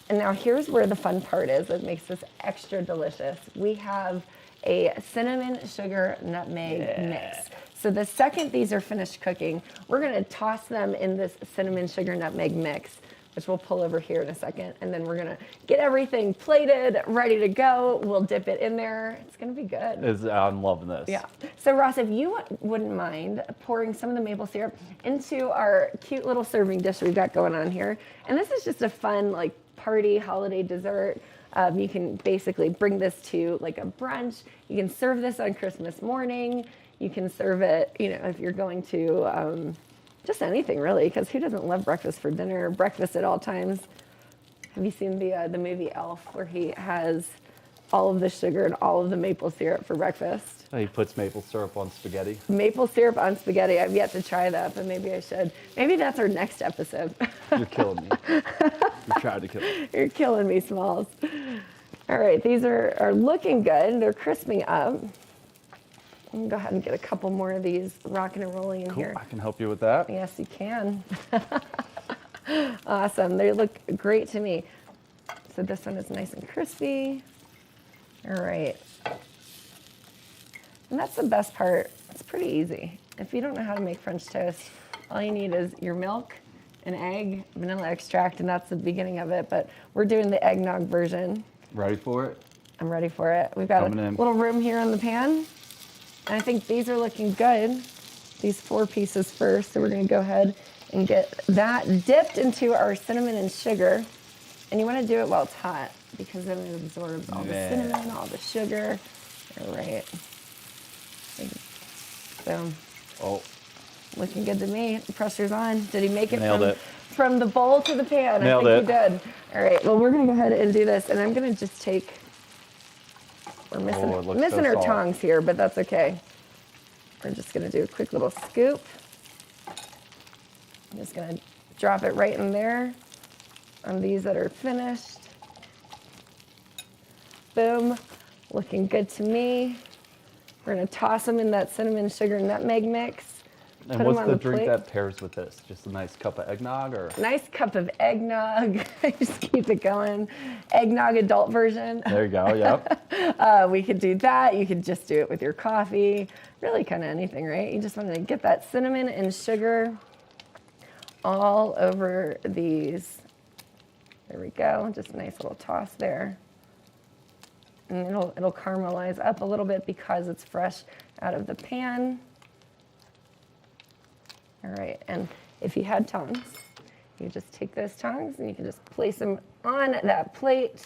And now here's where the fun part is that makes this extra delicious. We have a cinnamon, sugar, nutmeg mix. So the second these are finished cooking, we're gonna toss them in this cinnamon, sugar, nutmeg mix, which we'll pull over here in a second. And then we're gonna get everything plated, ready to go. We'll dip it in there. It's gonna be good. I'm loving this. Yeah. So Ross, if you wouldn't mind pouring some of the maple syrup into our cute little serving dish we've got going on here. And this is just a fun like party holiday dessert. You can basically bring this to like a brunch. You can serve this on Christmas morning. You can serve it, if you're going to, just anything really, because who doesn't love breakfast for dinner or breakfast at all times? Have you seen the movie Elf, where he has all of the sugar and all of the maple syrup for breakfast? He puts maple syrup on spaghetti. Maple syrup on spaghetti. I've yet to try that, but maybe I should. Maybe that's our next episode. You're killing me. You're trying to kill me. You're killing me, Smalls. All right, these are looking good. They're crisping up. I'm gonna go ahead and get a couple more of these rocking and rolling in Cool. here. I can help you with that. Yes, you can. Awesome. They look great to me. So this one is nice and crispy. All right. And that's the best part. It's pretty easy. If you don't know how to make French toast, all you need is your milk, an egg, vanilla extract, and that's the beginning of it. But we're doing the eggnog version. Ready for it? I'm ready for it. We've got Coming a in. little room here on the pan. And I think these are looking good. These 4 pieces first. So we're going to go ahead and get that dipped into our cinnamon and sugar. And you want to do it while it's hot, because then it absorbs all the cinnamon, all the sugar. All right. Boom. Oh. Looking good to me. The pressure's on. Did he make it Nailed it. from the bowl to the pan? Nailed I think it. he did. All right. Well, we're going to go ahead and do this. And I'm going to just take, we're missing, Oh, it looks missing so our soft. tongs here, but that's okay. We're just going to do a quick little scoop. I'm just going to drop it right in there on these that are finished. Boom. Looking good to me. We're going to toss them in that cinnamon, sugar, nutmeg mix. And Put 'em what's on the the drink plate. that pairs with this? Just a nice cup of eggnog, or? Nice cup of eggnog. Just keep it going. Eggnog adult version. There you go, yep. We could do that. You could just do it with your coffee. Really kind of anything, right? You just want to get that cinnamon and sugar all over these. There we go. Just a nice little toss there. And it'll caramelize up a little bit because it's fresh out of the pan. All right, and if you had tongs, you just take those tongs and you can just place them on that plate.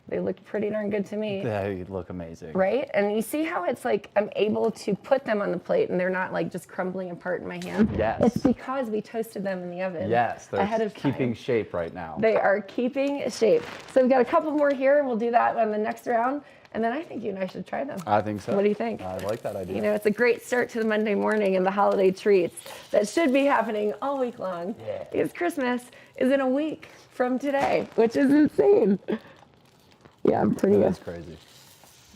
They look pretty darn good to me. They look amazing. Right? And you see how it's like I'm able to put them on the plate and they're not like just crumbling apart in my hand? Yes. It's because we toasted them in the oven Yes, they're ahead of time. keeping shape right now. They are keeping shape. So we've got a couple more here and we'll do that on the next round. And then I think you and I should try them. I think so. What do you think? I like that idea. You know, it's a great start to the Monday morning and the holiday treats that should be happening all week long. Yeah. Because Christmas is in a week from today, which is insane. Yeah, I'm pretty good. That's crazy.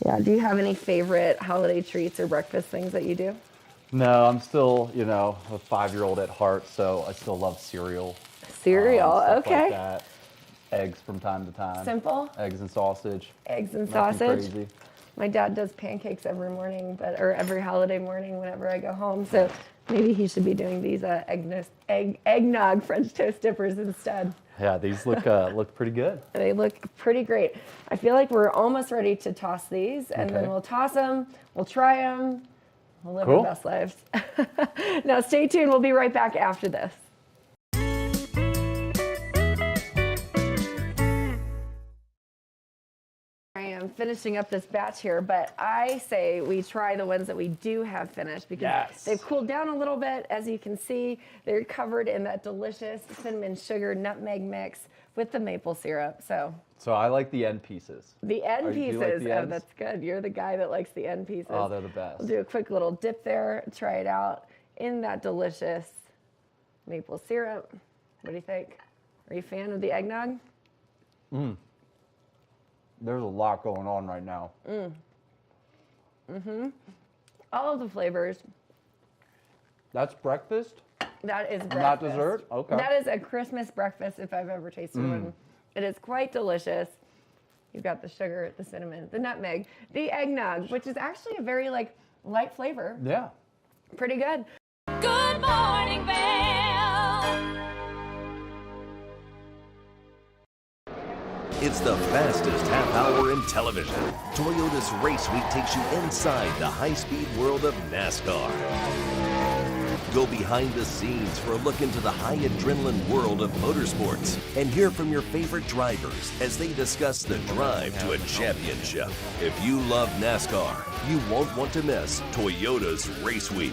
Yeah, do you have any favorite holiday treats or breakfast things that you do? No, I'm still, a 5-year-old at heart, so I still love cereal. Cereal, Stuff okay. Like that. Eggs from time to time. Simple? Eggs and sausage. Eggs and Nothing sausage. Crazy. My dad does pancakes every morning, or every holiday morning whenever I go home. So maybe he should be doing these eggnog French toast dippers instead. Yeah, these look pretty good. They look pretty great. I feel like we're almost ready to toss these, and then Okay. we'll toss them, we'll try them, we'll live Cool. our best lives. Now stay tuned, we'll be right back after this. I am finishing up this batch here, but I say we try the ones that we do have finished because Yes. they've cooled down a little bit. As you can see, they're covered in that delicious cinnamon sugar nutmeg mix with the maple syrup. So So I like the end pieces. the end Do you pieces, like the oh, ends? that's good. You're the guy that likes the end pieces. Oh, they're the best. We'll do a quick little dip there, try it out in that delicious maple syrup. What do you think? Are you a fan of the eggnog? There's a lot going on right now. All of the flavors. That's breakfast? That is breakfast. Not dessert? Okay. That is a Christmas breakfast if I've ever tasted one. It is quite delicious. You've got the sugar, the cinnamon, the nutmeg, the eggnog, which is actually a very light flavor. Yeah. Pretty good. Good morning, Vail. It's the fastest half hour in television. Toyota's Race Week takes you inside the high-speed world of NASCAR. Go behind the scenes for a look into the high adrenaline world of motorsports and hear from your favorite drivers as they discuss the drive to a championship. If you love NASCAR, you won't want to miss Toyota's Race Week.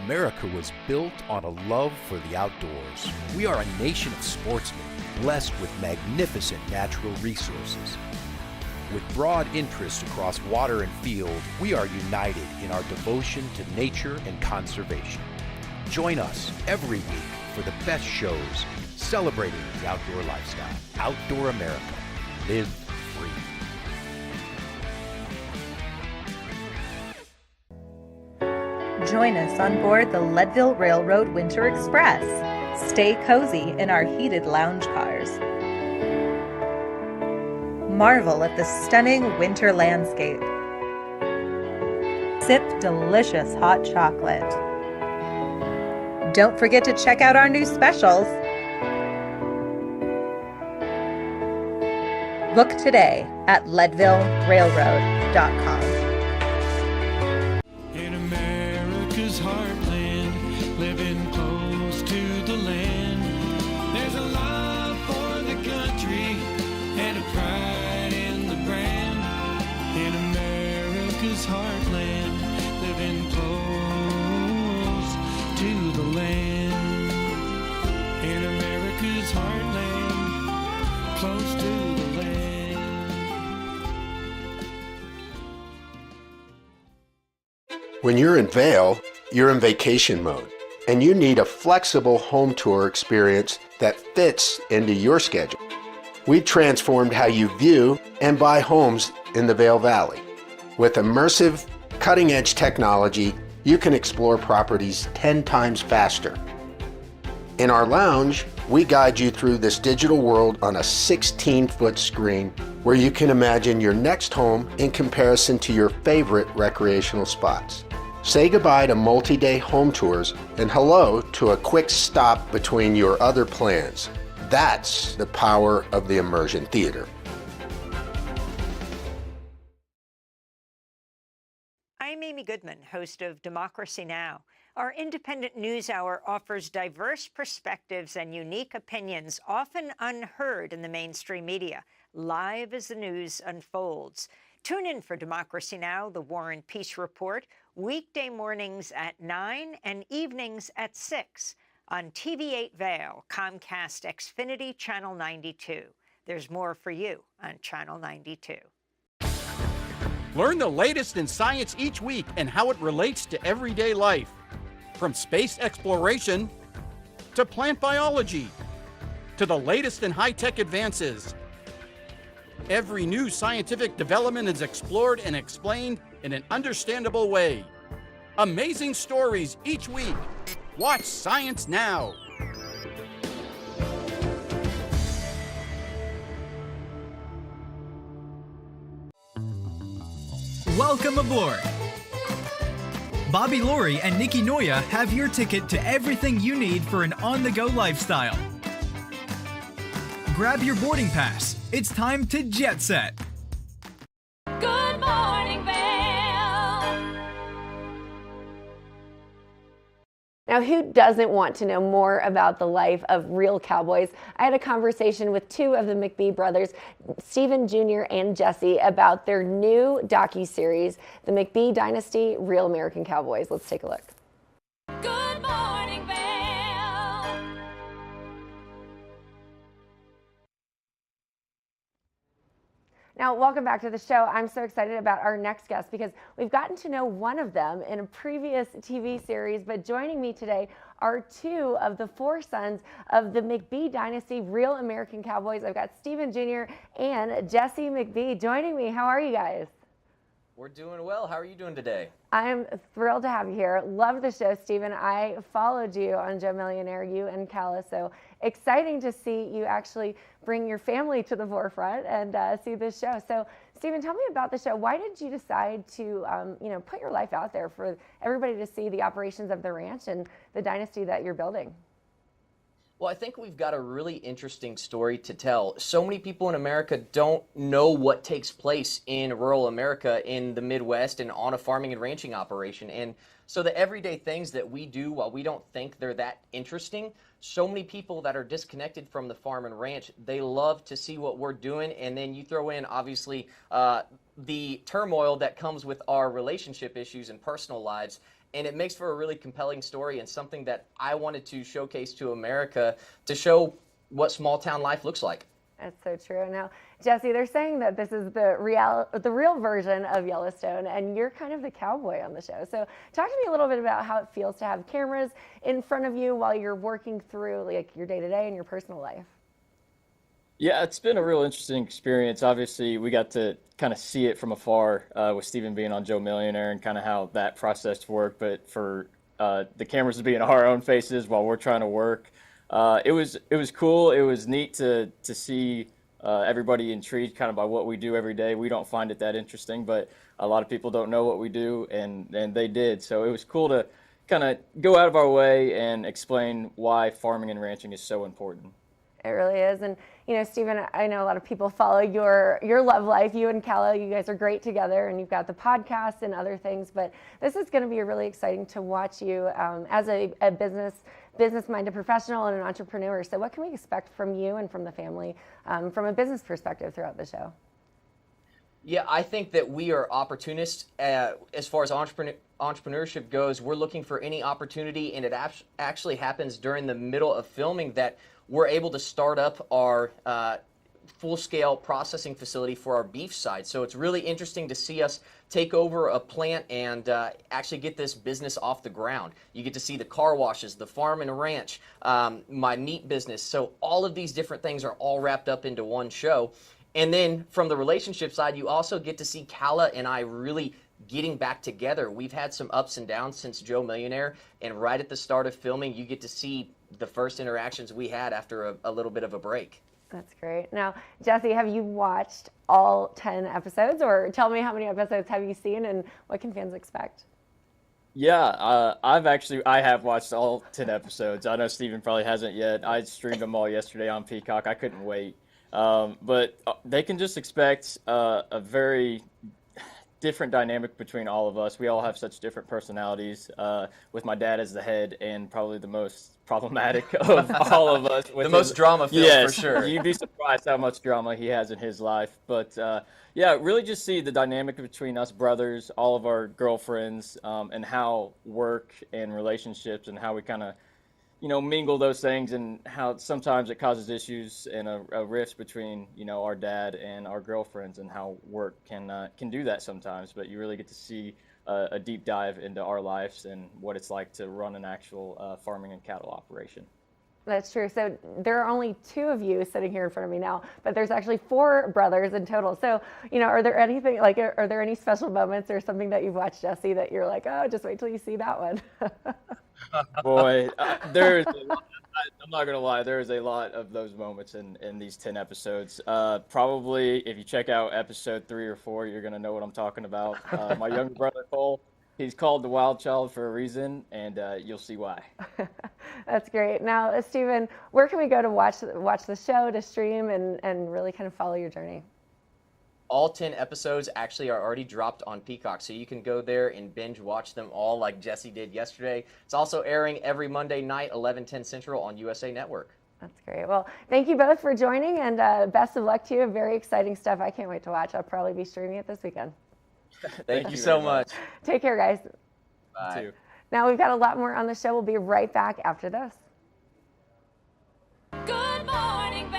America was built on a love for the outdoors. We are a nation of sportsmen, blessed with magnificent natural resources. With broad interests across water and field, we are united in our devotion to nature and conservation. Join us every week for the best shows celebrating the outdoor lifestyle. Outdoor America. Live free. Join us on board the Leadville Railroad Winter Express. Stay cozy in our heated lounge cars. Marvel at the stunning winter landscape. Sip delicious hot chocolate. Don't forget to check out our new specials. Book today at leadvillerailroad.com. In America's heartland, living close to the land, there's a love for the country and a pride in the brand. In America's heartland, living close to the land. In America's heartland, close to the land. When you're in Vail, you're in vacation mode, and you need a flexible home tour experience that fits into your schedule. We transformed how you view and buy homes in the Vail Valley. With immersive, cutting-edge technology, you can explore properties 10 times faster. In our lounge, we guide you through this digital world on a 16-foot screen where you can imagine your next home in comparison to your favorite recreational spots. Say goodbye to multi-day home tours and hello to a quick stop between your other plans. That's the power of the Immersion Theater. I'm Amy Goodman, host of Democracy Now! Our independent news hour offers diverse perspectives and unique opinions, often unheard in the mainstream media, live as the news unfolds. Tune in for Democracy Now!, the War and Peace Report, weekday mornings at 9 and evenings at 6 on TV8 Vail, Comcast Xfinity Channel 92. There's more for you on Channel 92. Learn the latest in science each week and how it relates to everyday life. From space exploration to plant biology to the latest in high-tech advances. Every new scientific development is explored and explained in an understandable way. Amazing stories each week. Watch Science Now. Welcome aboard. Bobby Laurie and Nikki Noya have your ticket to everything you need for an on-the-go lifestyle. Grab your boarding pass. It's time to jet set. Good morning, Vail. Now, who doesn't want to know more about the life of real cowboys? I had a conversation with two of the McBee brothers, Stephen Jr. and Jesse, about their new docuseries, The McBee Dynasty, Real American Cowboys. Let's take a look. Good morning, Vail. Now, welcome back to the show. I'm so excited about our next guest because we've gotten to know one of them in a previous TV series, but joining me today are two of the four sons of the McBee Dynasty, Real American Cowboys. I've got Stephen Jr. and Jesse McBee joining me. How are you guys? We're doing well. How are you doing today? I'm thrilled to have you here. Love the show, Stephen. I followed you on Joe Millionaire, you and Calla, so exciting to see you actually bring your family to the forefront and see this show. So, Stephen, tell me about the show. Why did you decide to, put your life out there for everybody to see the operations of the ranch and the dynasty that you're building? Well, I think we've got a really interesting story to tell. So many people in America don't know what takes place in rural America, in the Midwest, and on a farming and ranching operation. And so the everyday things that we do, while we don't think they're that interesting, so many people that are disconnected from the farm and ranch, they love to see what we're doing. And then you throw in, obviously, the turmoil that comes with our relationship issues and personal lives. and it makes for a really compelling story and something that I wanted to showcase to America to show what small town life looks like. That's so true. Now, Jesse, they're saying that this is the real version of Yellowstone, and you're kind of the cowboy on the show. So talk to me a little bit about how it feels to have cameras in front of you while you're working through like your day-to-day and your personal life. Yeah, it's been a real interesting experience. Obviously, we got to kind of see it from afar with Steven being on Joe Millionaire and kind of how that process worked. But for the cameras to be in our own faces while we're trying to work, it was cool. It was neat to see everybody intrigued kind of by what we do every day. We don't find it that interesting, but a lot of people don't know what we do, and they did. So it was cool to kind of go out of our way and explain why farming and ranching is so important. It really is. And, you know, Steven, I know a lot of people follow your love life. You and Calla, you guys are great together, and you've got the podcast and other things. But this is going to be really exciting to watch you as a business-minded professional and an entrepreneur. So what can we expect from you and from the family from a business perspective throughout the show? Yeah, I think that we are opportunists as far as entrepreneurship goes. We're looking for any opportunity, and it actually happens during the middle of filming that we're able to start up our full-scale processing facility for our beef side. So it's really interesting to see us take over a plant and actually get this business off the ground. You get to see the car washes, the farm and ranch, my meat business. So all of these different things are all wrapped up into one show. And then from the relationship side, you also get to see Calla and I really getting back together. We've had some ups and downs since Joe Millionaire, and right at the start of filming, you get to see the first interactions we had after a little bit of a break. That's great. Now, Jesse, have you watched all 10 episodes, or tell me how many episodes have you seen and what can fans expect? Yeah, I have watched all 10 episodes. I know Steven probably hasn't yet. I streamed them all yesterday on Peacock. I couldn't wait. But they can just expect a very different dynamic between all of us. We all have such different personalities, with my dad as the head and probably the most problematic of all of us. The most drama-filled, for sure. You'd be surprised how much drama he has in his life. But yeah, really just see the dynamic between us brothers, all of our girlfriends, and how work and relationships and how we kind of, you know, mingle those things, and how sometimes it causes issues and a rift between, you know, our dad and our girlfriends, and how work can do that sometimes. But you really get to see a deep dive into our lives and what it's like to run an actual farming and cattle operation. That's true. So there are only 2 of you sitting here in front of me now, but there's actually 4 brothers in total. So, you know, are there any special moments or something that you've watched, Jesse, that you're like, oh, just wait till you see that one? Boy, there's a lot, I'm not going to lie, there is a lot of those moments in these 10 episodes. Probably if you check out episode 3 or 4, you're going to know what I'm talking about. My younger brother, Cole, he's called the wild child for a reason, and you'll see why. That's great. Now, Steven, where can we go to watch the show, to stream, and really kind of follow your journey? All 10 episodes actually are already dropped on Peacock, so you can go there and binge watch them all like Jesse did yesterday. It's also airing every Monday night, 11:10 Central on USA Network. That's great. Well, thank you both for joining, and best of luck to you. Very exciting stuff. I can't wait to watch. I'll probably be streaming it this weekend. Thank you so much. Take care, guys. Bye. Now, we've got a lot more on the show. We'll be right back after this. Good morning, Vail.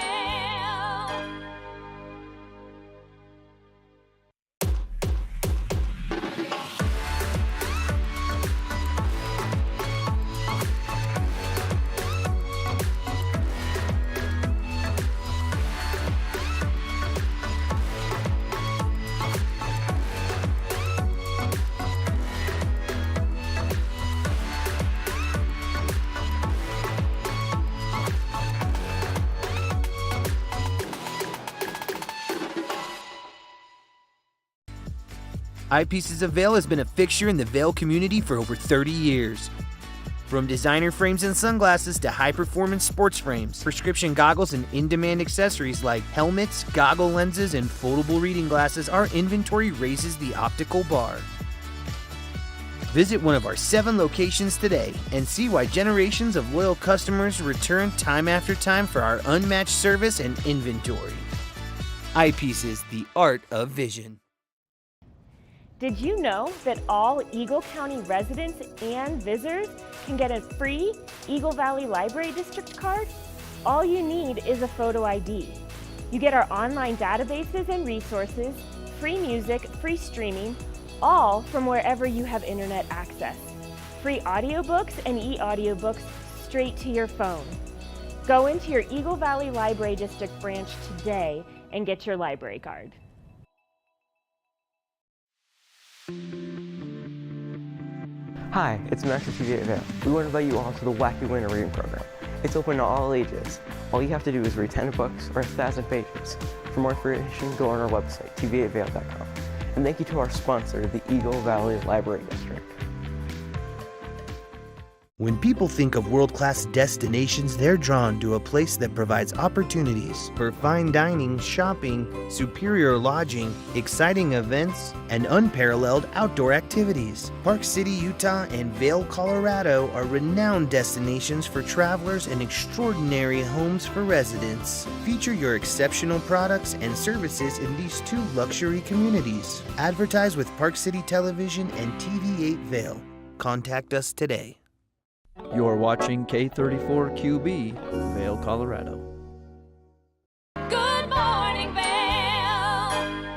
Eyepieces of Vail has been a fixture in the Vail community for over 30 years. From designer frames and sunglasses to high-performance sports frames, prescription goggles, and in-demand accessories like helmets, goggle lenses, and foldable reading glasses, our inventory raises the optical bar. Visit one of our 7 locations today and see why generations of loyal customers return time after time for our unmatched service and inventory. Eyepieces, the art of vision. Did you know that all Eagle County residents and visitors can get a free Eagle Valley Library District card? All you need is a photo ID. You get our online databases and resources, free music, free streaming, all from wherever you have internet access. Free audiobooks and e-audiobooks straight to your phone. Go into your Eagle Valley Library District branch today and get your library card. Hi, it's Max at TVA Vail. We want to invite you all to the Wacky Winter Reading Program. It's open to all ages. All you have to do is read 10 books or 1,000 pages. For more information, go on our website, tvavail.com. And thank you to our sponsor, the Eagle Valley Library District. When people think of world-class destinations, they're drawn to a place that provides opportunities for fine dining, shopping, superior lodging, exciting events, and unparalleled outdoor activities. Park City, Utah, and Vail, Colorado are renowned destinations for travelers and extraordinary homes for residents. Feature your exceptional products and services in these two luxury communities. Advertise with Park City Television and TV8 Vail. Contact us today. You're watching K34QB, Vail, Colorado. Good morning, Vail.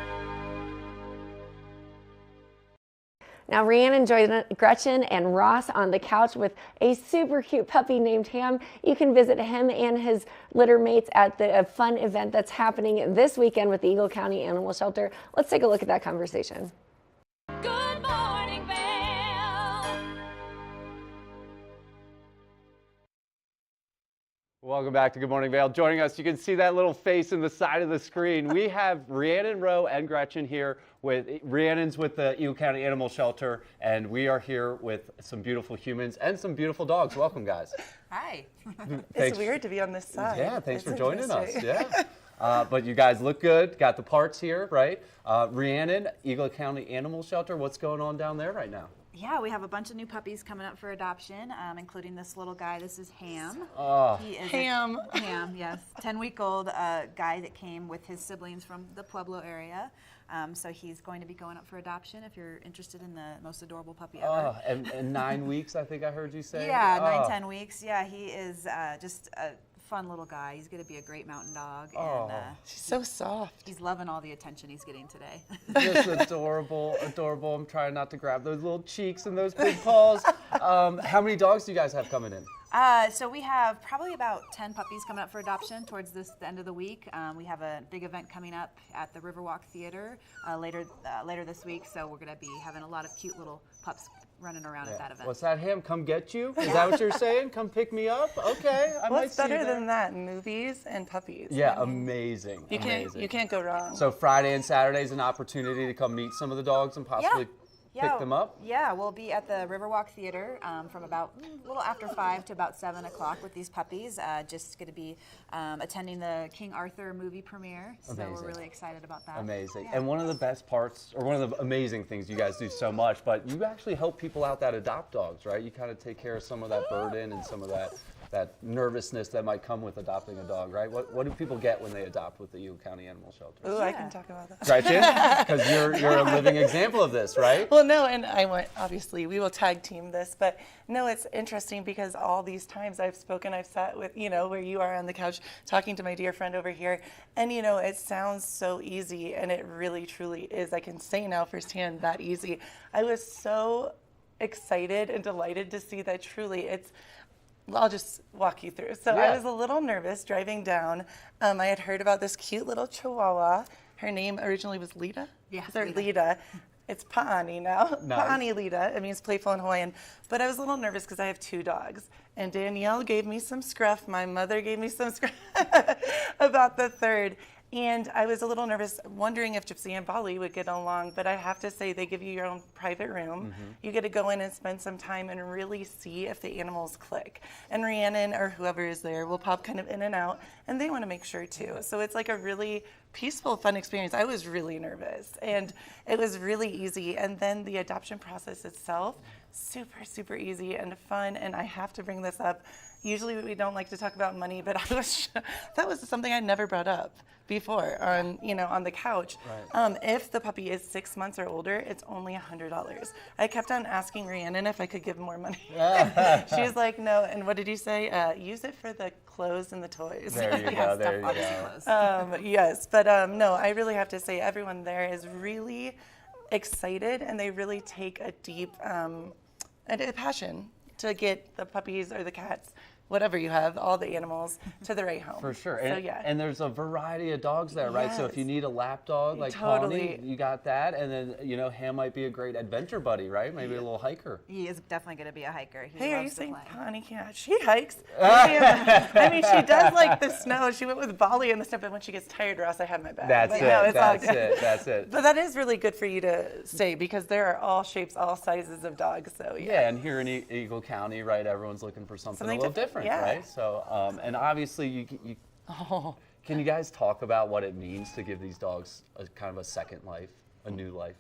Now, Rhiannon joined Gretchen and Ross on the couch with a super cute puppy named Ham. You can visit him and his litter mates at the fun event that's happening this weekend with the Eagle County Animal Shelter. Let's take a look at that conversation. Good morning, Vail. Welcome back to Good Morning Vail. Joining us, you can see that little face in the side of the screen. We have Rhiannon Rowe and Gretchen here. Rhiannon's with the Eagle County Animal Shelter, and we are here with some beautiful humans and some beautiful dogs. Welcome, guys. Hi. It's weird to be on this side. Yeah, thanks It's for joining us. interesting. Yeah. But you guys look good. Got the parts here, right? Rhiannon, Eagle County Animal Shelter. What's going on down there right now? Yeah, we have a bunch of new puppies coming up for adoption, including this little guy. This is Ham. Oh. He is Ham. Ham, yes. 10-week-old guy that came with his siblings from the Pueblo area. So he's going to be going up for adoption if you're interested in the most adorable puppy ever. Oh, and 9 weeks, I think I heard you say? Yeah, Oh. 9-10 weeks. Yeah, he is just a fun little guy. He's going to be a great mountain dog. Oh. And, She's so soft. He's loving all the attention he's getting today. Just adorable, adorable. I'm trying not to grab those little cheeks and those big paws. How many dogs do you guys have coming in? So we have probably about 10 puppies coming up for adoption towards the end of the week. We have a big event coming up at the Riverwalk Theater later this week. So we're going to be having a lot of cute little pups running around at that event. What's that, Ham? Come get you? Is that what you're saying? Come pick me up? Okay, I might What's see better you than that? Movies and puppies. Yeah, I mean, amazing. You can't go wrong. So Friday and Saturday is an opportunity to come meet some of the dogs and possibly pick them up? Yeah, we'll be at the Riverwalk Theater from about a little after 5 to about 7 o'clock with these puppies. Just going to be attending the King Arthur movie premiere, so Amazing. we're really excited about that. Amazing. Yeah. And one of the best parts, or one of the amazing things, you guys do so much, but you actually help people out that adopt dogs, right? You kind of take care of some of that burden and some of that nervousness that might come with adopting a dog, right? What do people get when they adopt with the Eagle County Animal Shelter? Ooh, I can talk about that. Gretchen? Because you're a living example of this, right? Well, no, and obviously, we will tag team this, but no, it's interesting because all these times I've sat with, where you are on the couch talking to my dear friend over here, and, it sounds so easy, and it really, truly is. I can say now firsthand that easy. I was so excited and delighted to see that truly I'll just walk you through. So I was a little nervous driving down. I had heard about this cute little Chihuahua. Her name originally was Lita. Yeah, Lita. It's Pa'ani now. Nice. Pa'ani Lita. It means playful in Hawaiian. But I was a little nervous because I have 2 dogs. And Danielle gave me some scruff. My mother gave me some scruff about the third. And I was a little nervous, wondering if Gypsy and Bali would get along, but I have to say they give you your own private room. Mm-hmm. You get to go in and spend some time and really see if the animals click. And Rhiannon or whoever is there will pop kind of in and out, and they want to make sure too. So it's like a really peaceful, fun experience. I was really nervous, and it was really easy. And then the adoption process itself, super, super easy and fun. And I have to bring this up. Usually we don't like to talk about money, but that was something I never brought up before on the couch. Right. If the puppy is 6 months or older, it's only $100. I kept on asking Rhiannon if I could give more money. She was like, no. And what did you say? Use it for the clothes and the toys. There you go. There you go. Yes, but no, I really have to say everyone there is really excited, and they really take a deep a passion to get the puppies or the cats, whatever you have, all the animals, to the right home. For sure. So, And, yeah. and there's a variety of dogs there, right? So if you need a lap dog like Totally. Pawnee, you got that. And then, Ham might be a great adventure buddy, right? Maybe a little hiker. He is definitely going to be a hiker. He Hey, are you loves to saying play. Pawnee can't? She hikes. I mean, she does like the snow. She went with Bali and the stuff, but when she gets tired, Ross, I have my back. That's But, it. no, it's all That's good. it. That's it. But that is really good for you to say, because there are all shapes, all sizes of dogs. So Yeah, and here in Eagle County, right, everyone's looking for something a little different, yeah. right? So, and obviously, you can you guys talk about what it means to give these dogs a kind of a second life, a new life?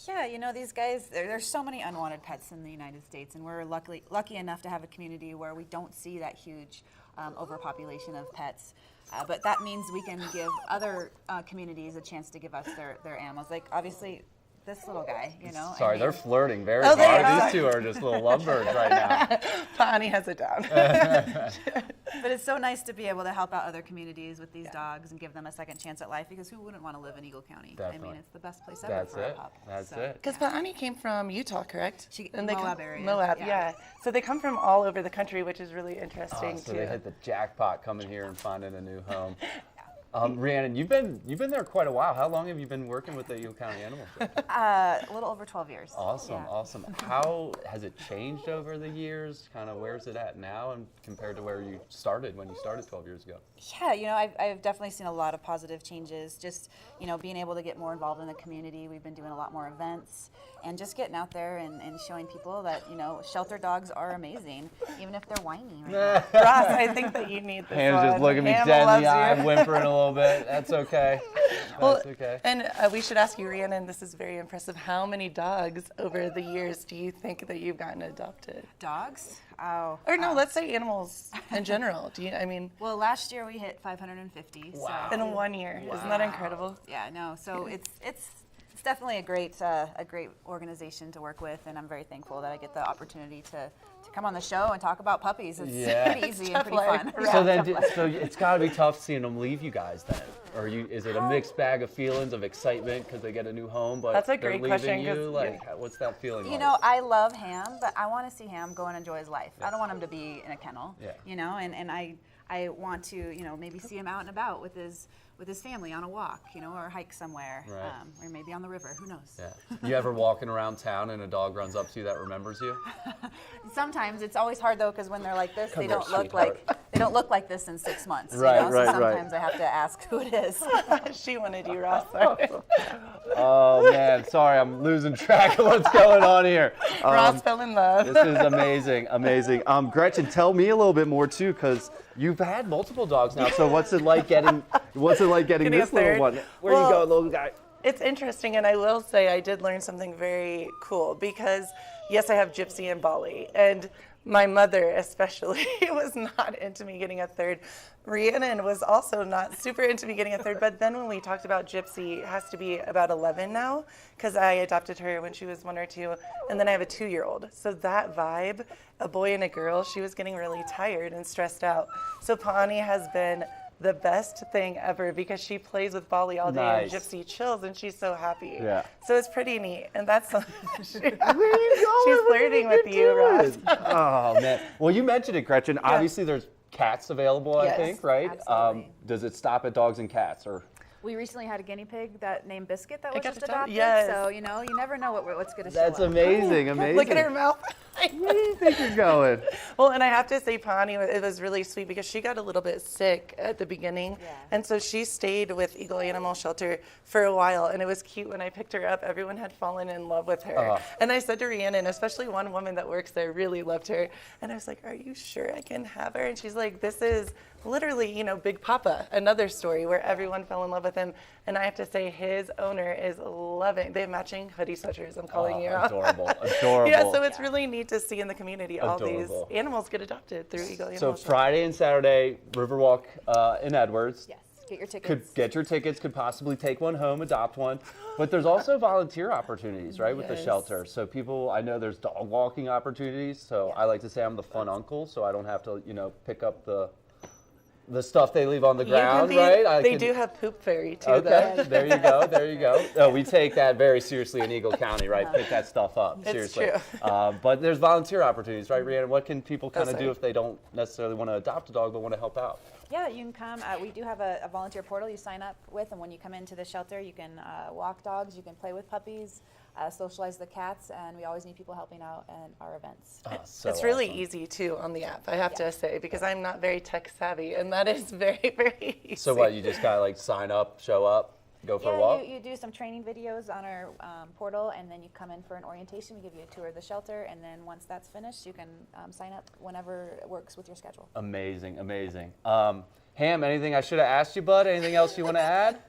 Yeah, these guys, there's so many unwanted pets in the United States, and we're lucky enough to have a community where we don't see that huge overpopulation of pets. But that means we can give other communities a chance to give us their animals. Like, obviously, this little guy, Sorry, they're flirting very Oh, they hard. are. These two are just little lovebirds right now. Pawnee has it down. But it's so nice to be able to help out other communities with these dogs and give them a second chance at life, because who wouldn't want to live in Eagle County? I Definitely. mean, it's the best place ever That's for it. a pup. That's So, it. Because Pawnee came from Utah, correct? And they Moab area. Moab, Yeah. yeah. So they come from all over the country, which is really interesting So too. they hit the jackpot coming here and finding a new home. Rhiannon, you've been there quite a while. How long have you been working with the Eagle County Animal Shelter? A little over 12 years. Awesome, Yeah. awesome. How has it changed over the years? Kind of where's it at now, and compared to where you started when you started 12 years ago? Yeah, I've definitely seen a lot of positive changes. Just, being able to get more involved in the community. We've been doing a lot more events, and just getting out there and showing people that, shelter dogs are amazing, even if they're whiny. Right now. Ross, I think that you need this Ham's one. just looking me Ham dead in loves the eye, you. whimpering a little bit. That's okay. That's okay. And we should ask you, Rhiannon, this is very impressive. How many dogs over the years do you think that you've gotten adopted? Dogs? Oh. Or no, let's say animals in general. Well, last year we hit 550. Wow. So. In 1 year. Isn't that incredible? Yeah, no. So it's definitely a great organization to work with, and I'm very thankful that I get the opportunity to come on the show and talk about puppies. It's pretty easy and pretty fun. So it's got to be tough seeing them leave you guys then. Or is it a mixed bag of feelings of excitement because they get a new home, but That's a they're great leaving question, you? What's that feeling like? I love Ham, but I want to see Ham go and enjoy his life. I don't want him to be in a kennel. Yeah. And I want to, maybe see him out and about with his family on a walk, or hike somewhere, Right. or maybe on the river. Who knows? Yeah. You ever walking around town and a dog runs up to you that remembers you? Sometimes it's always hard though, because when they're like this, Come they here, don't look like this in 6 months. Right, So right. sometimes I have to ask who it is. She wanted you, Ross. Sorry. Oh man, sorry, I'm losing track of what's going on here. Ross fell in love. This is amazing, amazing. Gretchen, tell me a little bit more too, because you've had multiple dogs now. So what's it like getting this little one? Where you go, little guy? It's interesting, and I will say I did learn something very cool, because yes, I have Gypsy and Bali, and my mother especially was not into me getting a third. Rhiannon was also not super into me getting a third, but then when we talked about Gypsy, it has to be about 11 now, because I adopted her when she was 1 or 2, and then I have a 2-year-old. So that vibe, a boy and a girl, she was getting really tired and stressed out. So Pawnee has been the best thing ever, because she plays with Bali all day. Nice. And Gypsy chills and she's so happy. Yeah. So it's pretty neat, and that's she's flirting with you, Ross. Oh man. Well, you mentioned it, Gretchen. Obviously, there's cats available. Yes, I think, right? absolutely. Does it stop at dogs and cats, or? We recently had a guinea pig named Biscuit that was got just to tell- adopted. yes. So you never know what's going to show That's up. amazing, amazing. Look at her mouth. Where do you think you're going? Well, and I have to say, Pawnee, it was really sweet because she got a little bit sick at the beginning. And so she stayed with Eagle Animal Shelter for a while. And it was cute when I picked her up. Everyone had fallen in love with her. And I said to Rhiannon, especially one woman that works there really loved her. And I was like, are you sure I can have her? And she's like, this is literally, you know, Big Papa, another story where everyone fell in love with him. And I have to say, his owner is loving. They have matching hoodie sweatshirts, I'm calling you out. Adorable, adorable. Yeah, so it's really neat to see in the community all Adorable. these animals get adopted through Eagle Animal So Shelter. Friday and Saturday, Riverwalk in Edwards. Yes, get your tickets. Could get your tickets, could possibly take one home, adopt one. But there's also volunteer opportunities, right, with the Yes. shelter. So people, I know there's dog walking opportunities. So I like to say I'm the fun uncle, so I don't have to, you know, pick up the stuff they leave on the ground, right? They do have poop fairy too. Okay, though. there you go, there you go. Oh, we take that very seriously in Eagle County, right? Pick that stuff up, It's seriously. true. But there's volunteer opportunities, right, Rhiannon? What can people kind of sorry. do if they don't necessarily want to adopt a dog but want to help out? Yeah, you can come. We do have a volunteer portal you sign up with, and when you come into the shelter, you can walk dogs, you can play with puppies, socialize the cats, and we always need people helping out at our events. It's really easy too on the app, I have to say, because I'm not very tech savvy, and that is very, very easy. So what, you just kind of like sign up, show up, go for a walk? You do some training videos on our portal, and then you come in for an orientation. We give you a tour of the shelter, and then once that's finished, you can sign up whenever it works with your schedule. Amazing, amazing. Ham, anything I should have asked you, bud? Anything else you want to add?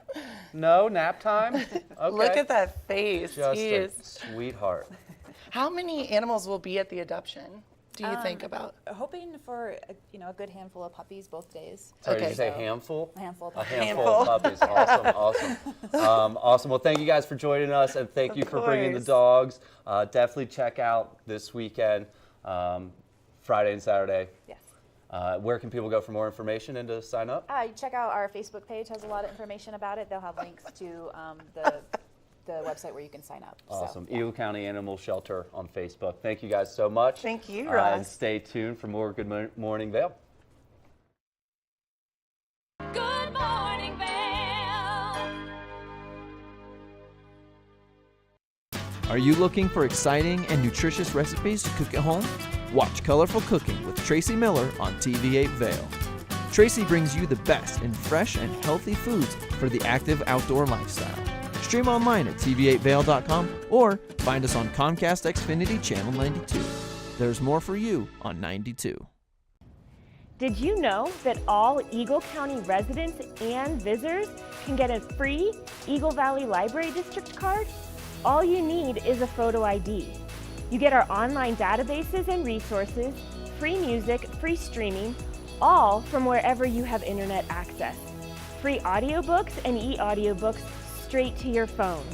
No? Nap time? Okay. Look at that face. Just He a is. sweetheart. How many animals will be at the adoption? Do you think about? Hoping for a good handful of puppies both days. Sorry, did you say handful? A handful of A puppies. handful of puppies. Awesome, awesome. Awesome. Well, thank you guys for joining us, and thank you for bringing the dogs. Definitely check out this weekend, Friday and Saturday. Yes. Where can people go for more information and to sign up? You check out our Facebook page, has a lot of information about it. They'll have links to the website where you can sign up. Awesome. Eagle County Animal Shelter on Facebook. Thank you guys so much. Thank you, And Ross. stay tuned for more Good Morning Vail. Good morning, Vail. Are you looking for exciting and nutritious recipes to cook at home? Watch Colorful Cooking with Tracy Miller on TV8 Vail. Tracy brings you the best in fresh and healthy foods for the active outdoor lifestyle. Stream online at tv8vail.com or find us on Comcast Xfinity Channel 92. There's more for you on 92. Did you know that all Eagle County residents and visitors can get a free Eagle Valley Library District card? All you need is a photo ID. You get our online databases and resources, free music, free streaming, all from wherever you have internet access. Free audiobooks and e-audiobooks straight to your phone.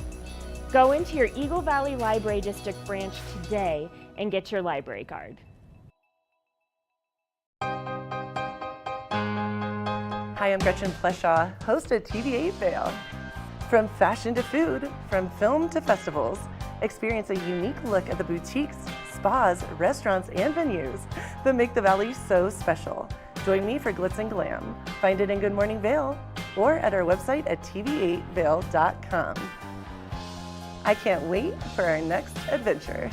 Go into your Eagle Valley Library District branch today and get your library card. Hi, I'm Gretchen Pleshaw, host of TV8 Vail. From fashion to food, from film to festivals, experience a unique look at the boutiques, spas, restaurants, and venues that make the Valley so special. Join me for Glitz and Glam. Find it in Good Morning Vail or at our website at tv8vail.com. I can't wait for our next adventure.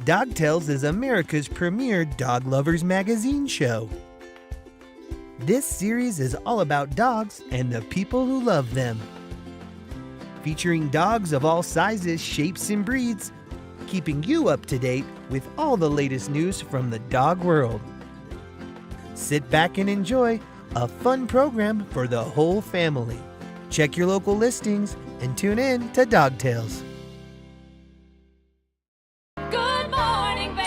Dog Tales is America's premier dog lovers magazine show. This series is all about dogs and the people who love them. Featuring dogs of all sizes, shapes, and breeds, keeping you up to date with all the latest news from the dog world. Sit back and enjoy a fun program for the whole family. Check your local listings and tune in to Dog Tales. Good morning, Vail.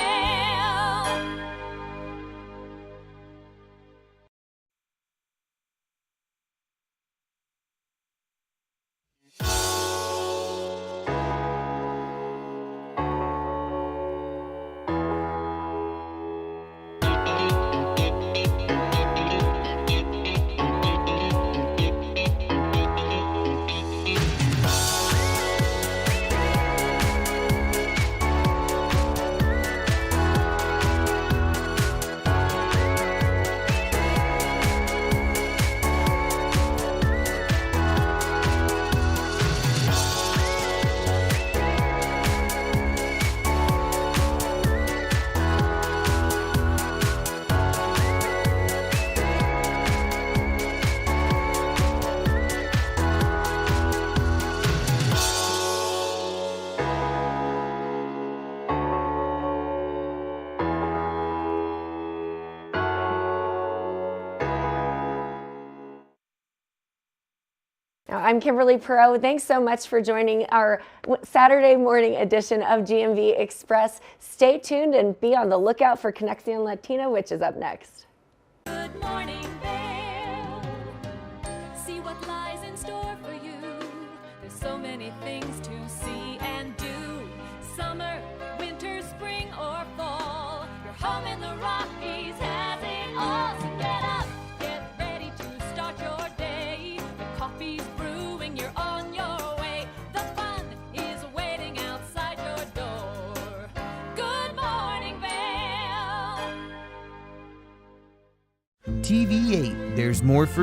I'm Kimberly Perot. Thanks so much for joining our Saturday morning edition of GMV Express. Stay tuned and be on the lookout for Conexión Latina, which is up next. Good morning, Vail. See what lies in store for you. There's so many things to see and do. Summer, winter, spring, or fall. Your home in the Rockies has it all. So get up, get ready to start your day. The coffee's brewing, you're on your way. The fun is waiting outside your door. Good morning, Vail. TV8, there's more for